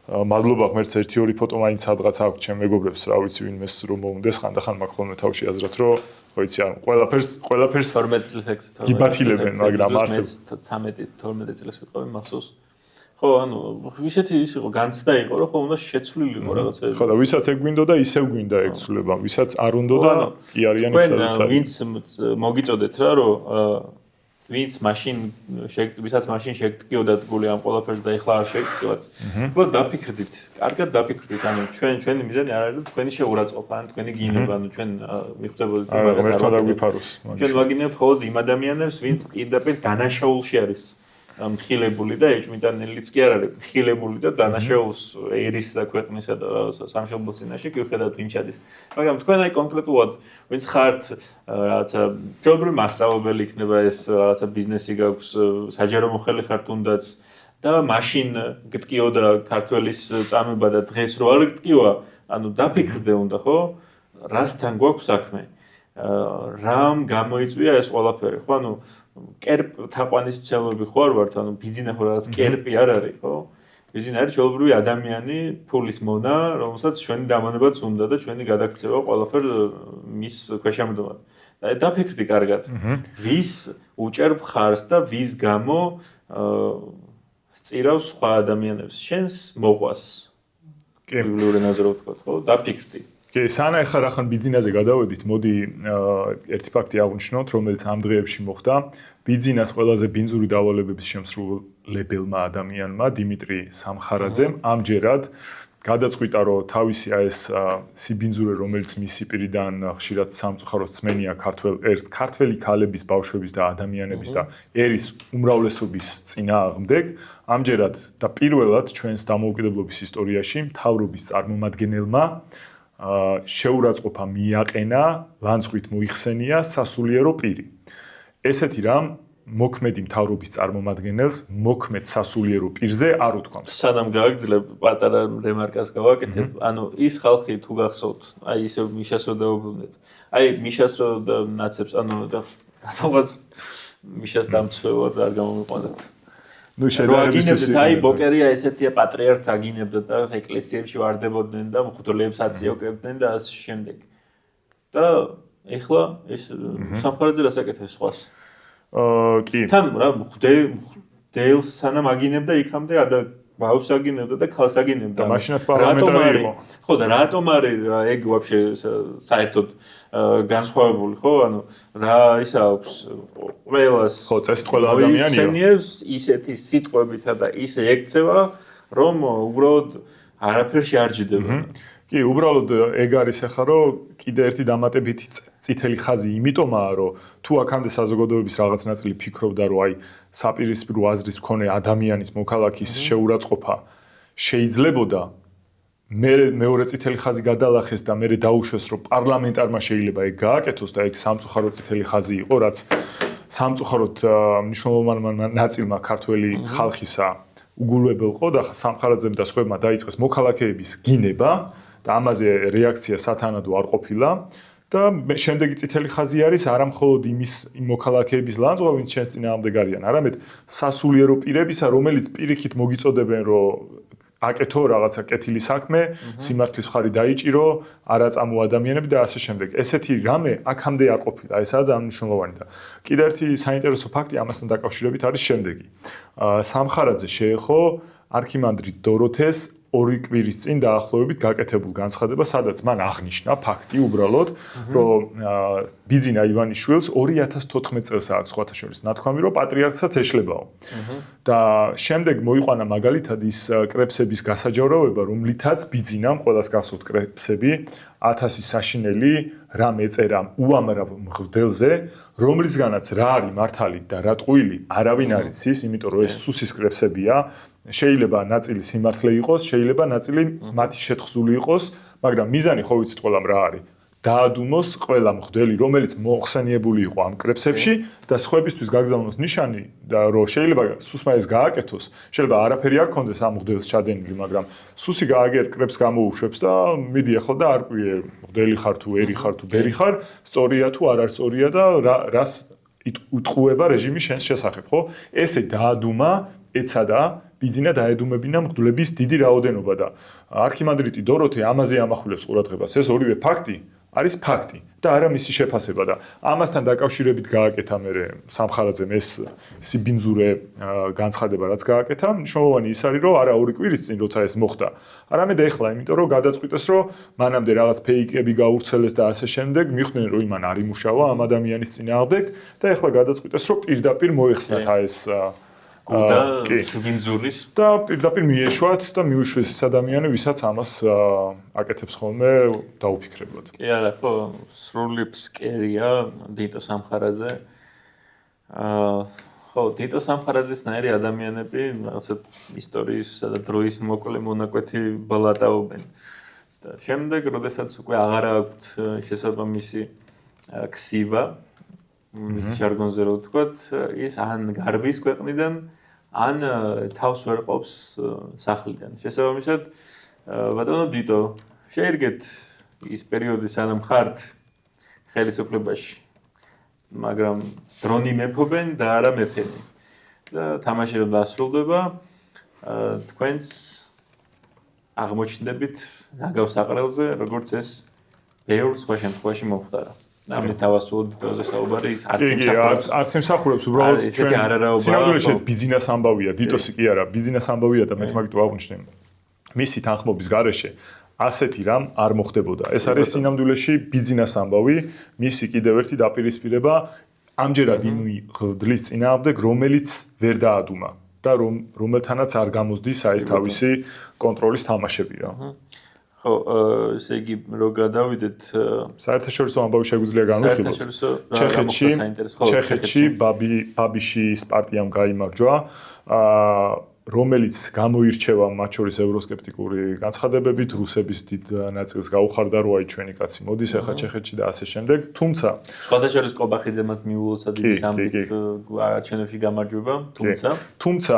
მადლობა ღმერთს 1-2 ფოტო მაინც სადღაც აქვს ჩემ მეგობრებს, რა ვიცი ვინმეს რომ მოუნდეს, ხანდახან მაქვს ხოლმე თავში აზრად, რომ ხო იცი, ან ყველაფერს 12 წლის გიბათილებენ, მაგრამ არსებობს 13-12 წლის ვიყავი მახსოვს. ხო, ანუ ისეთი ის იყო, განცდა იყო, რომ ხო უნდა შეცვლილი იყო რაღაცა. ხო და ვისაც ეგ გვინდოდა, ისევ გვინდა ეგ ცვლილება, ვისაც არ უნდოდა, კი არიან ისაც. ვინც მოგიწოდეთ რა, რომ ვინც მაშინ ვისაც მაშინ შეგტკიოდათ გული ამ ყველაფერს და ეხლა არ შეგტკიოთ. უბრალოდ დაფიქრდით, კარგად დაფიქრდით, ანუ ჩვენი მიზანი არ არის თქვენი შეურაცხყოფა, ან თქვენი გინება, ანუ ჩვენ მიხვდებოდით მაგას არ გვიფაროს. ჩვენ ვაგინებთ მხოლოდ იმ ადამიანებს, ვინც პირდაპირ დანაშაულში არის. მხილებული და ეჭვმიტანელიც კი არ არის მხილებული და დანაშაულს ერის და ქვეყნისა და სამშობლოს წინაშე კი ვხედავთ ვინ ჩადის. მაგრამ თქვენ აი კონკრეტულად ვინც ხართ რაღაცა ჯობრი მასწავლებელი იქნება ეს რაღაცა ბიზნესი გაქვს საჯარო მოხელი ხართ თუნდაც და მაშინ გტკიოდა ქართველის წამება და დღეს რო არ გტკივა, ანუ დაფიქრდე უნდა ხო? რასთან გვაქვს საქმე? რამ გამოიწვია ეს ყველაფერი, ხო? ანუ კერპ თაყვანის მცველები ხო არ ვართ, ანუ ბიძინა ხო რაღაც კერპი არ არის, ხო? ბიძინა არის ჩვეულებრივი ადამიანი, ფულის მონა, რომელსაც ჩვენი დამანებაც უნდა და ჩვენი გადაქცევა ყველაფერ მის ქვეშემდომად. და დაფიქრდი კარგად. ვის უჭერბ ხარს და ვის გამო სწირავს სხვა ადამიანებს, შენს მოყვას. კერპული ენაზე რო ვთქვა, ხო? დაფიქრდი. კი, სანა ახლა რახან ბიძინაზე გადავედით, მოდი ერთი ფაქტი აღვნიშნოთ, რომელიც ამ დღეებში მოხდა. ბიძინას ყველაზე ბინძური დავალებების შემსრულებელმა ადამიანმა, დიმიტრი სამხარაძემ, ამჯერად გადაწყვიტა, რომ თავისი ეს სიბინძურე, რომელიც მისი პირიდან ხშირად სამწუხაროდ სმენია ქართველი ქალების, ბავშვების და ადამიანების და ერის უმრავლესობის წინააღმდეგ, ამჯერად და პირველად ჩვენს დამოუკიდებლობის ისტორიაში მთავრობის წარმომადგენელმა შეურაცხყოფა მიაყენა, ლანძღვით მოიხსენია სასულიერო პირი. ესეთი რამ მოქმედი მთავრობის წარმომადგენელს მოქმედ სასულიერო პირზე არ უთქვამს. სანამ გააგრძელებ, პატარა რემარკას გავაკეთებ. ანუ ის ხალხი თუ გახსოვთ, აი ისევ მიშას რო დაუბრუნდეთ. აი მიშას რო ნაცებს, ანუ რატომღაც მიშას დამცველად არ გამომიყვანეთ. ნუ შედარებისთვის აი ბოკერია ესეთია პატრიარქს აგინებდა და ეკლესიებში ვარდებოდნენ და მღვდლებს აწიოკებდნენ და ასე შემდეგ. და ეხლა ეს სამხარაძე რას აკეთებს სხვას? კი. თან რა მღვდელს სანამ აგინებდა იქამდე ბავშვს აგინებდა და ქალს აგინებდა. და მაშინაც პარლამენტარი იყო. ხო და რატომ არის ეგ ვაფშე საერთოდ განსხვავებული, ხო? ანუ რა ის აქვს ყველას ხო, წესით ყველა ადამიანია. მოიხსენიებს ისეთი სიტყვებითა და ისე ექცევა, რომ უბრალოდ არაფერში არ ჯდება. კი, უბრალოდ ეგ არის ახლა რომ კიდე ერთი დამატებითი წითელი ხაზი იმიტომაა, რომ თუ აქამდე საზოგადოების რაღაც ნაწილი ფიქრობდა, რომ აი საპირისპირო აზრის მქონე ადამიანის მოქალაქის შეურაცხყოფა შეიძლებოდა მეორე წითელი ხაზი გადალახეს და მე დაუშვეს, რომ პარლამენტარმა შეიძლება ეგ გააკეთოს და ეგ სამწუხარო წითელი ხაზი იყო, რაც სამწუხაროდ მნიშვნელოვანმა ნაწილმა ქართველი ხალხისა უგულებელყო და სამხარაძემ და სხვებმა დაიწყეს მოქალაქეების გინება და ამაზე რეაქცია სათანადო არ ყოფილა და შემდეგი წითელი ხაზი არის არა მხოლოდ იმის მოქალაქეების ლანძღვა, ვინც ჩვენს წინააღმდეგ არიან, არამედ სასულიერო პირებისა, რომელიც პირიქით მოგიწოდებენ, რომ აკეთო რაღაცა კეთილი საქმე, სიმართლის მხარი დაიჭირო, არა წამო ადამიანები და ასე შემდეგ. ესეთი რამე აქამდე არ ყოფილა. ესაა ძალიან მნიშვნელოვანი და კიდევ ერთი საინტერესო ფაქტი ამასთან დაკავშირებით არის შემდეგი. სამხარაძე შეეხო არქიმანდრიტ დოროთეს 2 კვირის წინ დაახლოებით გაკეთებულ განცხადება, სადაც მან აღნიშნა ფაქტი უბრალოდ, რომ ბიძინა ივანიშვილს 2014 წელს აქვს სხვათა შორის ნათქვამი, რომ პატრიარქსაც ეშლებაო. და შემდეგ მოიყვანა მაგალითად ის კრებსების გასაჯაროვება, რომლითაც ბიძინამ ყველას გახსოვთ კრებსები 1000 საშინელი რამ ეწერა უამრავ მღვდელზე, რომლისგანაც რა არის მართალი და რა ტყუილი არავინ არ იცის, იმიტომ რომ ეს სუსის კრებსებია. შეიძლება ნაწილი სიმართლე იყოს, შეიძლება ნაწილი მათი შეთხზული იყოს, მაგრამ მიზანი ხო ვიცით ყველამ რა არის? დაადუმოს ყველა მღვდელი, რომელიც მოხსენიებული იყო ამ კრებსებში და სხვებისთვის გაგზავნოს ნიშანი და რომ შეიძლება სუსმა ეს გააკეთოს, შეიძლება არაფერი არ ქონდეს ამ მღვდელს ჩადენილი, მაგრამ სუსი გააგერ კრებს გამოუშვებს და მიდი ახლა და არ ყვიე, მღვდელი ხარ თუ ერი ხარ თუ ბერი ხარ, სწორია თუ არ არის სწორია და რას უტყუება რეჟიმი შენს შესახებ, ხო? ესე დაადუმა, ეცადა ბიძინა დაედუმებინა მღვდლების დიდი რაოდენობა და არქიმანდრიტი დოროთე ამაზე ამახვილებს ყურადღებას. ეს ორივე ფაქტი არის ფაქტი და არა მისი შეფასება და ამასთან დაკავშირებით გააკეთა მე სამხარაძემ ეს სიბინძურე განცხადება რაც გააკეთა, მნიშვნელოვანი ის არის რომ არა 2 კვირის წინ როცა ეს მოხდა, არამედ ეხლა, იმიტომ რომ გადაწყვიტეს რომ მანამდე რაღაც ფეიკები გაურცელეს და ასე შემდეგ, მიხვდნენ რომ იმან არ იმუშავა ამ ადამიანის წინააღმდეგ და ეხლა გადაწყვიტეს რომ პირდაპირ მოეხსნათ ეს გუდა ბინძურის და პირდაპირ მიეშვათ და მიუშვეს ის ადამიანი, ვისაც ამას აკეთებს ხოლმე დაუფიქრებლად. კი არა, ხო, სრული ფსკერია დიტო სამხარაძე. ხო, დიტო სამხარაძესნაირი ადამიანები რაღაცა ისტორიისა და დროის მოკლე მონაკვეთი ბალატაობენ. და შემდეგ, როდესაც უკვე აღარ აქვთ შესაბამისი ქსივა მის ჟარგონზე რო ვთქვათ, ის ან გარბის ქვეყნიდან, ან თავს ვერ ყოფს სახლიდან. შესაბამისად, ბატონო დიტო, შეერგეთ ის პერიოდი, სანამ ხართ ხელისუფლებაში, მაგრამ დრონი მეფობენ და არა მეფენი. და თამაში რომ დასრულდება, თქვენს აღმოჩნდებით ნაგავ საყრელზე, როგორც ეს ბევრ სხვა შემთხვევაში მომხდარა. ამით დავასრულოთ დიტოზე საუბარი, ის არც იმსახურებს უბრალოდ ჩვენ სინამდვილეში ეს ბიზნეს ამბავია, დიტოსი კი არა, ბიზნეს ამბავია და მეც მაგით ვაღვნიშნე. მისი თანხმობის გარეშე ასეთი რამ არ მოხდებოდა. ეს არის სინამდვილეში ბიზნეს ამბავი, მისი კიდევ ერთი დაპირისპირება ამჯერად იმ ღმრთის წინააღმდეგ, რომელიც ვერ დაადუმა და რომელთანაც არ გამოსდის ეს თავისი კონტროლის თამაშები რა. ხო, ესე იგი რო გადავიდეთ საერთაშორისო ამბავი შეგვიძლია განვიხილოთ. ჩეხეთში ბაბიშის პარტიამ გაიმარჯვა, რომელიც გამოირჩევა მათ შორის ევროსკეპტიკური განცხადებებით, რუსების დიდ ნაწილს გაუხარდა, რომ აი ჩვენი კაცი მოდის ახლა ჩეხეთში და ასე შემდეგ. თუმცა სხვათა შორის ყობახიძემაც მიულოცა დიდი სამბით არჩევნებში გამარჯვება, თუმცა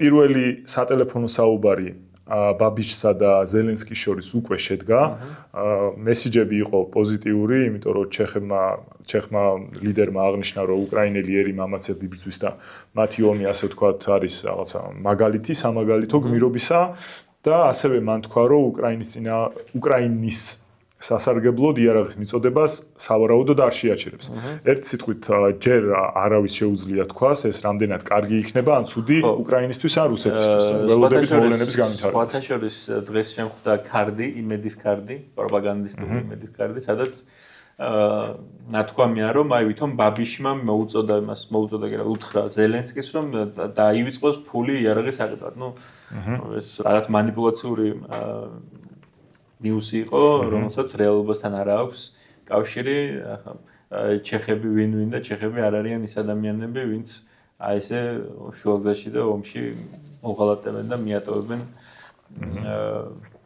პირველი სატელეფონო საუბარი ბაბიშსა და ზელენსკის შორის უკვე შედგა. მესიჯები იყო პოზიტიური, იმიტომ რომ ჩეხმა ლიდერმა აღნიშნა, რომ უკრაინელი ერი მამაცად იბრძვის და მათი ომი ასე ვთქვათ არის რაღაცა მაგალითი, სამაგალითო გმირობისა და ასევე მან თქვა, რომ უკრაინის სასარგებლოდ იარაღის მიწოდებას სავარაუდოდ არ შეაჩერებს. ერთ სიტყვით ჯერ არავის შეუძლია თქვას, ეს რამდენად კარგი იქნება ან ცუდი უკრაინისთვის ან რუსეთისთვის. ველოდებით მოვლენების განვითარებას. სხვათა შორის დღეს შემხვდა კარდი, იმედის კარდი, პროპაგანდისტული იმედის კარდი, სადაც ნათქვამია, რომ აი ვითომ ბაბიშმა მოუწოდა უთხრა ზელენსკის, რომ დაივიწყოს ფული იარაღის აკეთად. ნუ ეს რაღაც манипуляციური ნიუსი იყო, რომელსაც რეალობასთან არ აქვს კავშირი. ჩეხები ვინ და ჩეხები არ არიან ის ადამიანები, ვინც აი ესე შუაგზაში და ომში მოღალატებენ და მიატოვებენ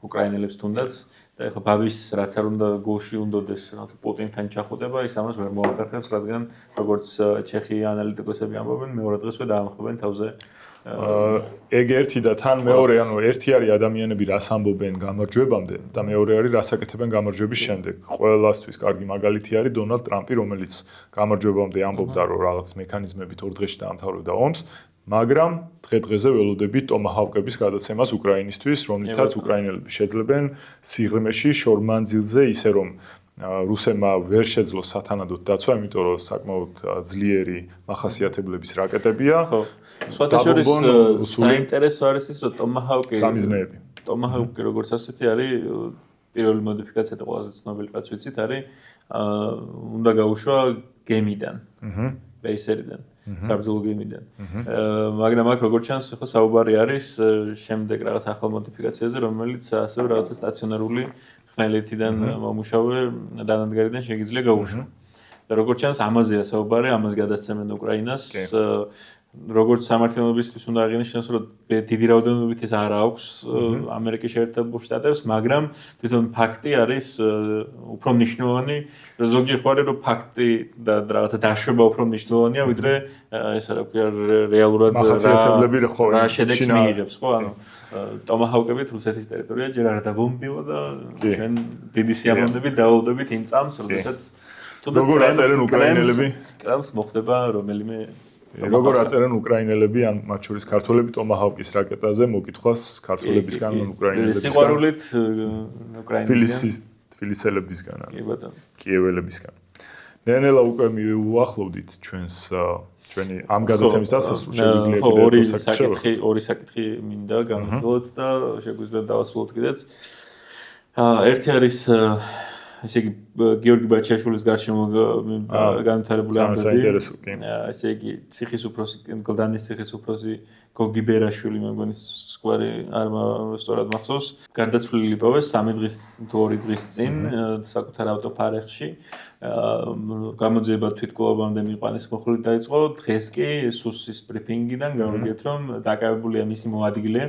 უკრაინელებს თუნდაც. და ეხლა ბაბიშს რაც არ უნდა გულში უნდოდეს პუტინთან ჩახუტება, ის ამას ვერ მოახერხებს, რადგან როგორც ჩეხი ანალიტიკოსები ამბობენ, მეორე დღესვე დაამხობენ თავზე ეგ ერთი და თან მეორე, ანუ ერთი არის ადამიანები რას ამბობენ გამარჯვებამდე და მეორე არის რას აკეთებენ გამარჯვების შემდეგ. ყველასთვის კარგი მაგალითი არის დონალდ ტრამპი, რომელიც გამარჯვებამდე ამბობდა, რომ რაღაც მექანიზმებით 2 დღეში დაამთავრებდა ომს მაგრამ დღე-დღეზე ველოდებით ტომაჰავკების გადაცემას უკრაინისთვის, რომლითაც უკრაინელები შეძლებენ სიღრმეში შორმანძილზე, ისე რომ რუსებმა ვერ შეძლო სათანადოდ დაცვა, იმიტომ რომ საკმაოდ ძლიერი მახასიათებლების რაკეტებია. ხო. სხვათა შორის საინტერესო არის ის, რომ ტომაჰავკი როგორც ასეთი არის პირველი მოდიფიკაცია და ყველაზე ცნობილი რაც ვიცით არის უნდა გაუშვა გემიდან. ბეისერიდან. საბრძოლო გემიდან. მაგრამ აქ როგორც ჩანს, ხო საუბარი არის შემდეგ რაღაც ახალ მოდიფიკაციაზე, რომელიც ასევე რაღაცა სტაციონარული ხმელეთიდან მომუშავე დანადგარიდან შეიძლება გაუშვა. და როგორც ჩანს, ამაზეა საუბარი, ამას გადასცემენ უკრაინას. როგორც სამართლიანობისთვის უნდა აღინიშნოს, რომ დიდი რაოდენობით ეს არ აქვს ამერიკის შეერთებულ შტატებს, მაგრამ თვითონ ფაქტი არის უფრო მნიშვნელოვანი, რომ ზოგჯერ ხوار რომ ფაქტი და რაღაცა დაშვება უფრო მნიშვნელოვანია, ვიდრე ესა რა ქვია რეალურად რა შედეგს მიიღებს, ხო? ანუ ტომაჰავკებით რუსეთის ტერიტორია ჯერ არ დაბომბილა და ჩვენ დიდი სიამოვნებით დავალდებით იმ წამს, როდესაც თუნდაც კრემლს მოხდება რომელიმე როგორ აწერენ უკრაინელები ან მათ შორის ქართველები ტომაჰავკის რაკეტაზე მოკითხვას ქართველებისგან ან უკრაინელებისგან სიყვარულით თბილისელებისგან ან კიეველებისგან. ნელ-ნელა უკვე მივუახლოვდით ჩვენი ამ გადაცემის დასასრულს შეგვიძლია კიდევ ორი საკითხი მინდა განვიხილოთ და შეგვიძლია დავასრულოთ კიდეც. ერთი არის ესე იგი გიორგი ბაჩიაშვილის გარშემო განვითარებული ამბები. ესე იგი ციხის უფროსი გლდანის ციხის უფროსი გოგი ბერაშვილი მე მგონი სკვარი არ სწორად მახსოვს. გარდაცვლილი იპოვეს 3 დღის თუ 2 დღის წინ საკუთარ ავტოფარეხში. გამოძიება თვითკვლავამდე მიყვანის მოხლით დაიწყო. დღეს კი სუსის ბრიფინგიდან გავიგეთ რომ დაკავებულია მისი მოადგილე.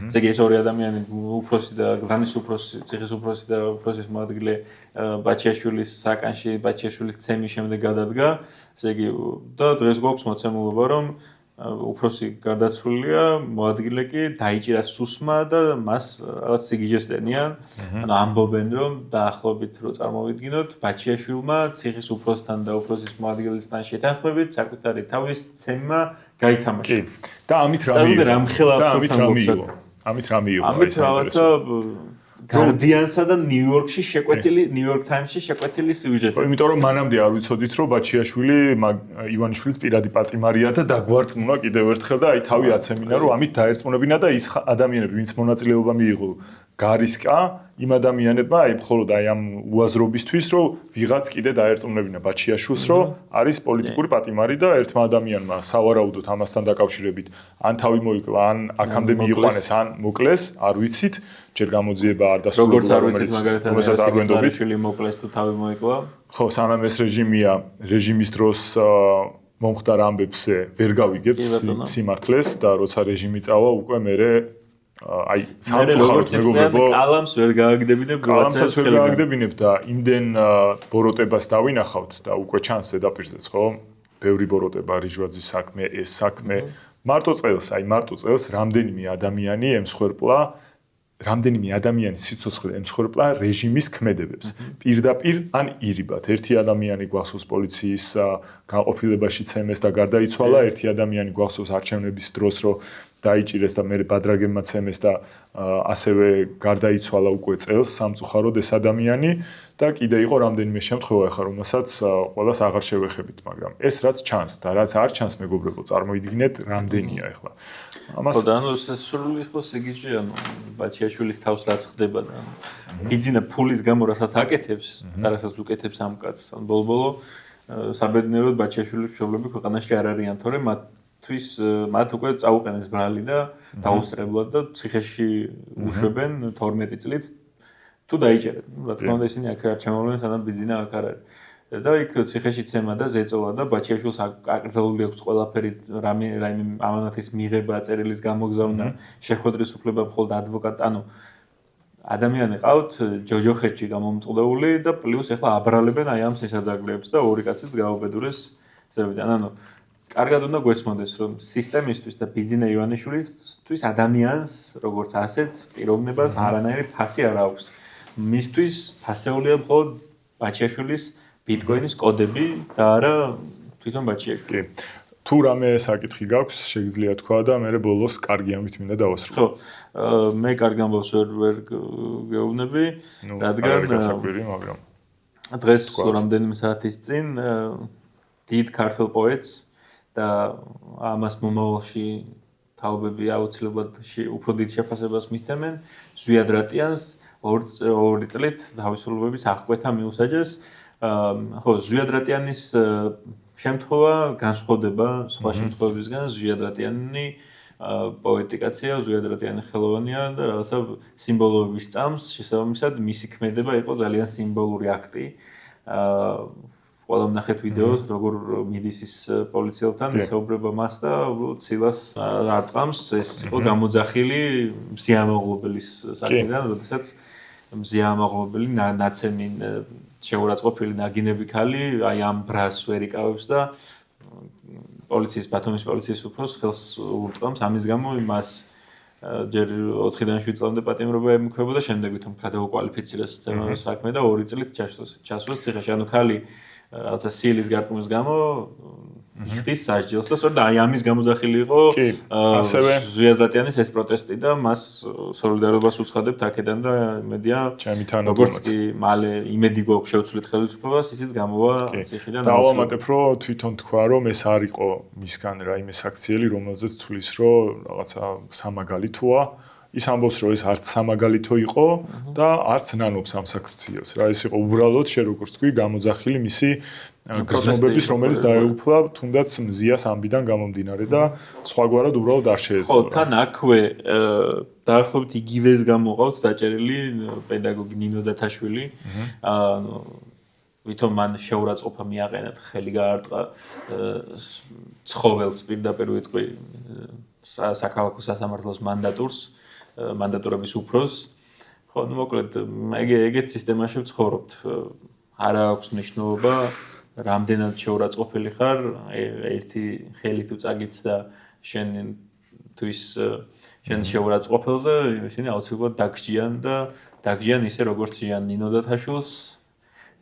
ესე იგი ეს ორი ადამიანი უფროსი და გლდანის უფროსი, ციხის უფროსი და უფროსის მოადგილე ბაჩიაშვილის საკანში ბაჩიაშვილის ცემის შემდეგ გადადგა. ესე იგი და დღეს გვაქვს მოცემულობა რომ უფროსი გარდაცვლილია, მოადგილე კი დაიჭირა სუსმა და მას რაღაც სიგიჟეს წერნიან. ანუ ამბობენ რომ დაახლოებით რო წარმოვიდგინოთ, ბაჩიაშვილმა ციხის უფროსთან და უფროსის მოადგილესთან შეთანხმებით საკუთარი თავის ცემა გაითამაშა. კი. და ამით რა მიიღო? ამით რა მიიღო? ამით რაღაცა Guardian-სა და ნიუ-იორკში შეკვეთილი, ნიუ-იორკ ტაიმსში შეკვეთილი სიუჟეტი. იმიტომ რომ მანამდე არ ვიცოდით რომ ბაჩიაშვილი ივანიშვილის პირადი პატიმარია და დაგვარწმუნა კიდევ ერთხელ და აი თავი აცემინა რომ ამით დაერწმუნებინა და ის ადამიანები ვინც მონაწილეობა მიიღო გარისკა იმ ადამიანებმა აი მხოლოდ აი ამ უაზრობისთვის რომ ვიღაც კიდე დაერწმუნებინა ბაჩიაშვილს რომ არის პოლიტიკური პატიმარი და ერთმა ადამიანმა სავარაუდოდ ამასთან დაკავშირებით ან თავი მოიკლა ან აქამდე მიიყვანეს ან მოკლეს არ ვიცით ჯერ გამოძიება არ დასრულებულა როგორც არ ვიცით მაგალითად ბაჩიაშვილი მოკლეს თუ თავი მოიკლა ხო სანამ ეს რეჟიმია რეჟიმის დროს მომხდარ ამბებზე ვერ გავიგებთ სიმართლეს და როცა რეჟიმი წავა უკვე მერე აი სამწუხაროდ მეგობრებო კალამს ვერ გააგდებინებ კალამსაც ვერ გააგდებინებ და იმდენ ბოროტებას დავინახავთ და უკვე ჩანს ზედაპირზეც ხო ბევრი ბოროტება რიჟვაძის საქმე ეს საქმე მარტო წელს რამდენიმე ადამიანი ემსხვერპლა რამდენიმე ადამიანის სიცოცხლე ემსხვერპლა რეჟიმის ქმედებებს პირდაპირ ან ირიბად ერთი ადამიანი გვახსოვს პოლიციის განყოფილებაში ცემეს და გარდაიცვალა ერთი ადამიანი გვახსოვს არჩევნების დროს რომ დაიჭირეს და მე ბადრაგებმა ცემეს და ასევე გარდაიცვალა უკვე წელს სამწუხაროდ ეს ადამიანი და კიდე იყო რამდენიმე შემთხვევა ახლა რომელსაც ყველას აღარ შევეხებით მაგრამ ეს რაც ჩანს და რაც არ ჩანს მეგობრებო წარმოიდგინეთ რამდენია ახლა ამას ხო და ანუ სრული იყო სიგიჟე ანუ ბაჩიაშვილის თავს რაც ხდება და იძინა ფულის გამო რასაც აკეთებს და რასაც უკეთებს ამ კაცს ან ბოლო საბედნიეროდ ბაჩიაშვილის მშობლები ქვეყანაში არ არიან თორემ მათ უკვე წაუყენეს ბრალი და დაუსწრებლად და ციხეში უშვებენ 12 წლით თუ დაიჭერენ. რა თქმა უნდა ისინი აქ არ ჩამოვლენ სანამ ბიზინა აქ არ არის. და იქ ციხეში ცემა და ზეწოლა და ბაჩიაშვილს აკრძალული აქვს ყველაფერი რაიმე ამანათის მიღება წერილის გამოგზავნა შეხვედრის უფლება მხოლოდ ადვოკატ ანუ ადამიანი ყავთ ჯოჯოხეთში გამომწყდეული და პლუს ახლა აბრალებენ აი ამ სისაძაგლეებს და ორი კაციც გაუბედურეს ზევიდან ანუ კარგად უნდა გვესმოდეს რომ სისტემისთვის და ბიზინა ივანიშვილისთვის ადამიანს როგორც ასეთს პიროვნებას არანაირი ფასი არ აქვს მისთვის ფასეულია მხოლოდ ბაჩიაშვილის ბიტკოინის კოდები და არა თვითონ ბაჩიაშვილი. თუ რამე საკითხი გაქვს, შეგიძლია თქვა და მე ბოლოს კარგი ამით მინდა დავასრულო. ხო, მე კარგ ამბავს ვერ გეუბნები, რადგან გასაკვირი, მაგრამ დღეს რამდენიმე საათის წინ დიდ ქართველ პოეტს და ამას მომავალში თაობები აუცილებლად უფრო დიდ შეფასებას მისცემენ, ზვიად რატიანს 2 წლით თავისუფლების აღკვეთა მიუსაჯეს. ხო, ზვიად რატიანის შემთხვევა განსხვავდება სხვა შემთხვევებისგან. ზვიად რატიანი პოეტი კაცია, ზვიად რატიანი ხელოვანია და რაღაცა სიმბოლოების წამს შესაბამისად მისი ქმედება იყო ძალიან სიმბოლური აქტი. ყველა ვნახეთ ვიდეოს, როგორ მიდის ის პოლიციელთან, ესაუბრება მას და უბრალოდ სილას არტყამს. ეს იყო გამოძახილი მზიამაღლობელის საკითხიდან, როდესაც მზიამაღლობელი ნაცემი შეურაცხყოფილი ნაგინები ქალი აი ამ ბრას ვერ იკავებს და პოლიციის ბათუმის პოლიციის უფროს ხელს ურტყამს. ამის გამო მას ჯერ 4-დან 7 წლამდე პატიმრობა ემუქრებოდა, შემდეგ ვითომ გადაუკვალიფიცირეს საქმე და 2 წლით ჩასვეს ციხეში. ანუ ქალი რაღაცა სილის გარტყმის გამო ხდის სასჯელს და სწორედ აი ამის გამოძახილი იყო ზვიად რატიანის ეს პროტესტი და მას სოლიდარობას უცხადებთ აქედან და იმედია როგორც კი მალე იმედი გვაქვს შევცვლით ხელისუფლებას, ისიც გამოვა ციხიდან. დავამატებ, რომ თვითონ თქვა, რომ ეს არ იყო მისგან რაიმე საქციელი, რომელზეც თulis, რომ რაღაცა სამაგალითოა. ის ამბობს, რომ ეს არც სამაგალითო იყო და არც ნანობს ამ საქციელს. რა ეს იყო უბრალოდ შე როგორც თქვი, გამოძახილი მისი გრძნობების, რომელიც დაეუფლა თუნდაც მზიას ამბიდან გამომდინარე და სხვაგვარად უბრალოდ არ შეეძლო. ხო, თან აქვე დაახლოებით იგივეს გამოყავთ დაჭერილი პედაგოგი ნინო დათაშვილი. ვითომ მან შეურაცხყოფა მიაყენა, ხელი გაარტყა ცხოველს პირდაპირ ვიტყვი საქალაქო სასამართლოს მანდატურების უფროს. ხო, ну მოკლედ ეგეთ სისტემაში ვცხოვრობთ. არა აქვს მნიშვნელობა რამდენად შეურაცხყოფილი ხარ, ერთი ხელი თუ წაგიც და შენ შეურაცხყოფელზე, ისინი აუცილებლად დაგსჯიან და დაგსჯიან ისე როგორც სჯიან ნინო დათაშვილს,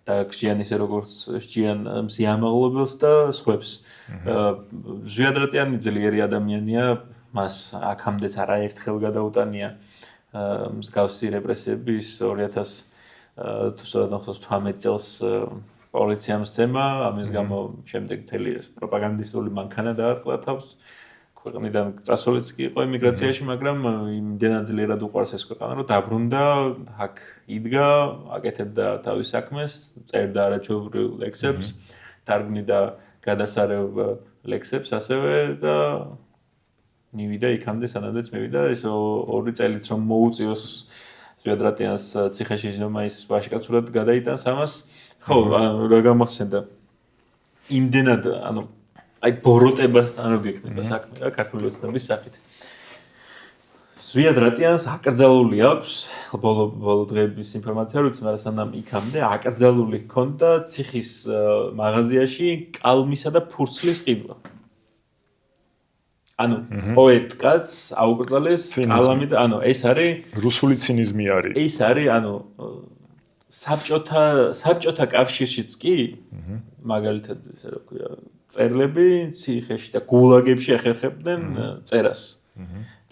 დაგსჯიან ისე როგორც სჯიან მზიამაღლობელს და სხვებს. ზვიად რატიანი ძლიერი ადამიანია, მას აქამდეც არაერთხელ გადაუტანია მსგავსი რეპრესიების 2018 წელს პოლიციამ სცემა, ამის გამო შემდეგ მთელი პროპაგანდისტული მანქანა დაატყდა თავს. ქვეყნიდან წასულიც კი იყო ემიგრაციაში, მაგრამ იმდენად ძლიერად უყვარს ეს ქვეყანა, რომ დაბრუნდა, აქ იდგა, აკეთებდა თავის საქმეს, წერდა არაჩვეულებრივ ლექსებს, თარგმნიდა გადასარევ ლექსებს ასევე და მივიდა იქამდე, სანამდეც მივიდა ეს 2 წელიც რომ მოუწიოს ზვიად რატიანს ციხეში რომ ის ვაჟკაცურად გადაიტანს ამას. ხო, რა გამახსენდა. იმდენად, ანუ აი ბოროტებასთან რო გეკნება საქმე რა ქართული ოცნების სახით. ზვიად რატიანს აკრძალული აქვს, ბოლო დღეების ინფორმაცია რო იცი, მაგრამ სანამ იქამდე აკრძალული ჰქონდა ციხის მაღაზიაში კალმისა და ფურცლის ყიდვა. ანუ პოეტ კაც აუკრძალეს კალამი და ანუ ეს არის რუსული ცინიზმი არის. ეს არის ანუ საბჭოთა კავშირშიც კი მაგალითად ესე რა ქვია წერლები ციხეში და გულაგებში ახერხებდნენ წერას.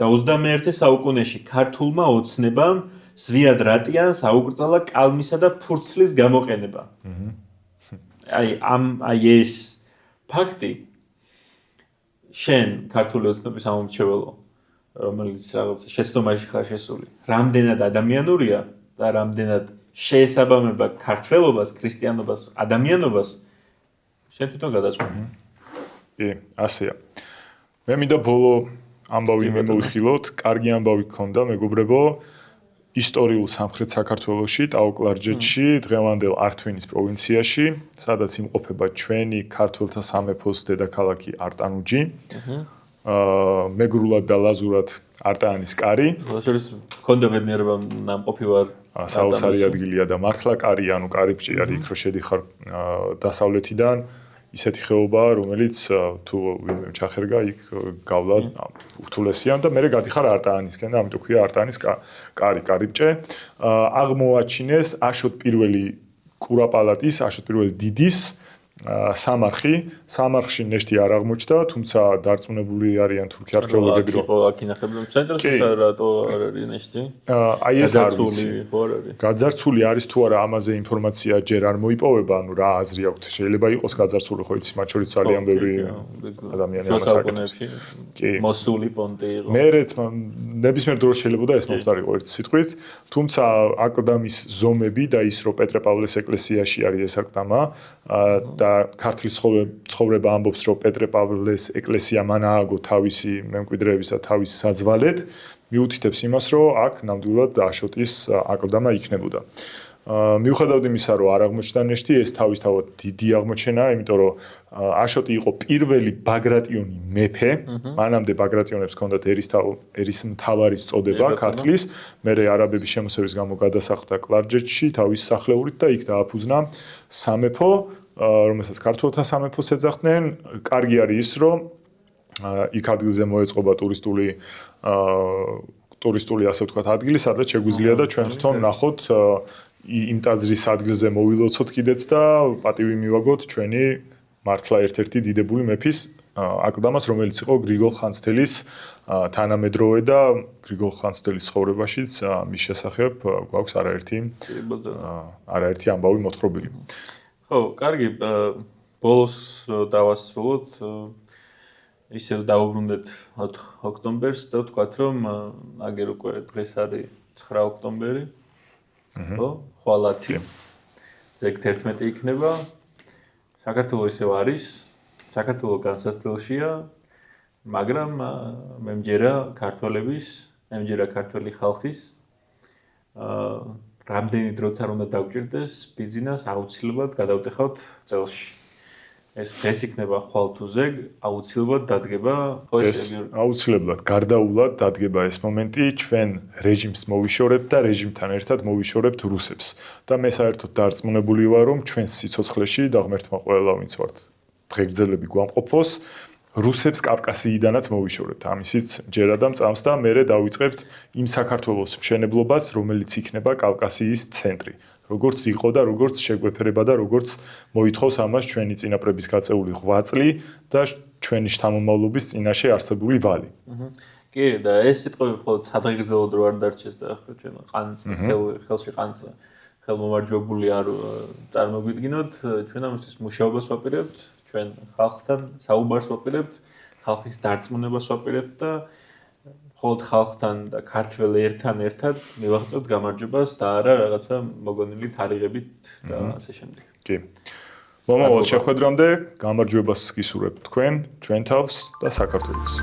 და 21 საუკუნეში ქართულმა ოცნებამ ზვიად რატიანს აუკრძალა კალმისა და ფურცლის გამოყენება. აი ეს ფაქტი შენ ქართული ოცნების ამომრჩეველო, რომელიც რაღაც შეცდომაში ხარ შესული, რამდენად ადამიანურია და რამდენად შეესაბამება ქართველობას, ქრისტიანობას, ადამიანობას, შენ თვითონ გადაწყვეტ. კი, ასეა. მე მინდა ბოლო ამბავი მოვიხილოთ, კარგი ამბავი გქონდა, მეგობრებო, ისტორიულ სამხრეთ საქართველოში, ტაო-კლარჯეთში, დღევანდელ ართვინის პროვინციაში, სადაც იმყოფება ჩვენი ქართველთა სამეფოს დედაქალაქი არტანუჯი. მეგრულად და ლაზურად არტაანის კარი. შორის მქონდა ბედნიერება ნამყოფი ვარ. საოცარი ადგილია და მართლა კარი, ანუ კარიბჭე არის იქ რო შედიხარ დასავლეთიდან. ისეთი ხეობა, რომელიც თუ ვინმე ჩახერგა, იქ გავლა ურთულესიან და მე გადიხარ არტაანისკენ და ამიტომ ქვია არტაანის კარიბჭე. აღმოაჩინეს აშოტ პირველი კურაპალატის, აშოტ პირველი დიდის სამარხში ნეშტი არ აღმოჩნდა, თუმცა დარწმუნებული არიან თურქი არქეოლოგები, რომ აქ ინახებდა ცენტრში რატო არ არის ნეშტი? აი ეს არ ვიცი. გაძარცული არის თუ არა, ამაზე ინფორმაცია ჯერ არ მოიპოვება, ანუ რა აზრი აქვთ? შეიძლება იყოს გაძარცული, ხო იცი, მათ შორის ძალიან ბევრი ადამიანი ამას აკეთებს. მოსული პონტი იყო. მეც ნებისმიერ დროს შეიძლება ეს მომხდარიყო ერთ სიტყვით, თუმცა აკლდამის ზომები და ის რომ პეტრე-პავლეს ეკლესიაში არის ეს აკლდამა და ქართლის ცხოვრება ამბობს, რომ პეტრე-პავლეს ეკლესია მან ააგო თავისი მემკვიდრეების და თავის საძვალედ, მიუთითებს იმას, რომ აქ ნამდვილად აშოტის აკლდამა იქნებოდა. მიუხედავად იმისა, რომ არ აღმოჩნდა ნეშტი, ეს თავისთავად დიდი აღმოჩენაა, იმიტომ რომ აშოტი იყო პირველი ბაგრატიონი მეფე, მანამდე ბაგრატიონებს ჰქონდათ ერისმთავარის წოდება ქართლის, მერე არაბების შემოსევის გამო გადასახლდა კლარჯეთში თავის სახლეურით და იქ დააფუძნა სამეფო, რომელსაც ქართველთა სამეფოს ეძახდნენ. კარგი არის ის, რომ იქ ადგილზე მოეწყობა ტურისტული ასე ვთქვათ ადგილი, სადაც შეგვიძლია და ჩვენ თვითონ ვნახოთ იმ ტაძრის ადგილზე მოვილოცოთ კიდეც და პატივი მივაგოთ ჩვენი მართლა ერთ-ერთი დიდებული მეფის აკლდამას, რომელიც იყო გრიგოლ ხანძთელის თანამედროვე და გრიგოლ ხანძთელის ცხოვრებაშიც მის შესახებ გვაქვს არაერთი ამბავი მოთხრობილი. ხო, კარგი, ბოლოს დავასრულოთ. ისე დავუბრუნდეთ 4 ოქტომბერს და ვთქვათ, რომ აგერ უკვე დღეს არის 9 ოქტომბერი. ხო, ხვალათი. ზეგ 11 იქნება. საქართველო ისევ არის. საქართველო განსაცდელშია, მაგრამ მე მჯერა ქართველების, მე მჯერა ქართველი ხალხის რამდენი დროც არ უნდა დავჭირდეს ბიძინას აუცილებლად გადავტეხავთ წელში. ეს იქნება ხვალ თუ ზეგ აუცილებლად დადგება, ხო ესე აუცილებლად გარდაულად დადგება ეს მომენტი, ჩვენ რეჟიმს მოვიშორებთ და რეჟიმთან ერთად მოვიშორებთ რუსებს. და მე საერთოდ დარწმუნებული ვარ, რომ ჩვენს სიცოცხლეში და ღმერთმა ყველა ვინც ვართ დღეგრძელები გვამყოფოს, რუსებს კავკასიიდანაც მოვიშორებთ. ამისიც ჯერა და მწამს და მერე დავიწყებთ იმ საქართველოს მშენებლობას, რომელიც იქნება კავკასიის ცენტრი. როგორც იყო და როგორც შეგვეფერება და როგორც მოითხოვს ამას ჩვენი წინაპრების გაწეული ღვაწლი და ჩვენი შთამომავლობის წინაშე არსებული ვალი. კი, და ეს სიტყვები მხოლოდ სადღეგრძელოდ რო არ დარჩეს და ჩვენ ხელში ყანწ ხელმომარჯვებული არ წარმოგვიდგინოთ, ჩვენ ამისთვის მუშაობას ვაპირებთ, ჩვენ ხალხთან საუბარს ვაპირებთ, ხალხის დარწმუნებას ვაპირებთ და მხოლოდ ხალხთან და ქართველ ერთად მივაღწევთ გამარჯვებას და არა რაღაცა მოგონილი თარიღებით და ასე შემდეგ. კი. მომავალ შეხვედრამდე გამარჯვებას გისურვებთ თქვენ, ჩვენ თავს და საქართველოს.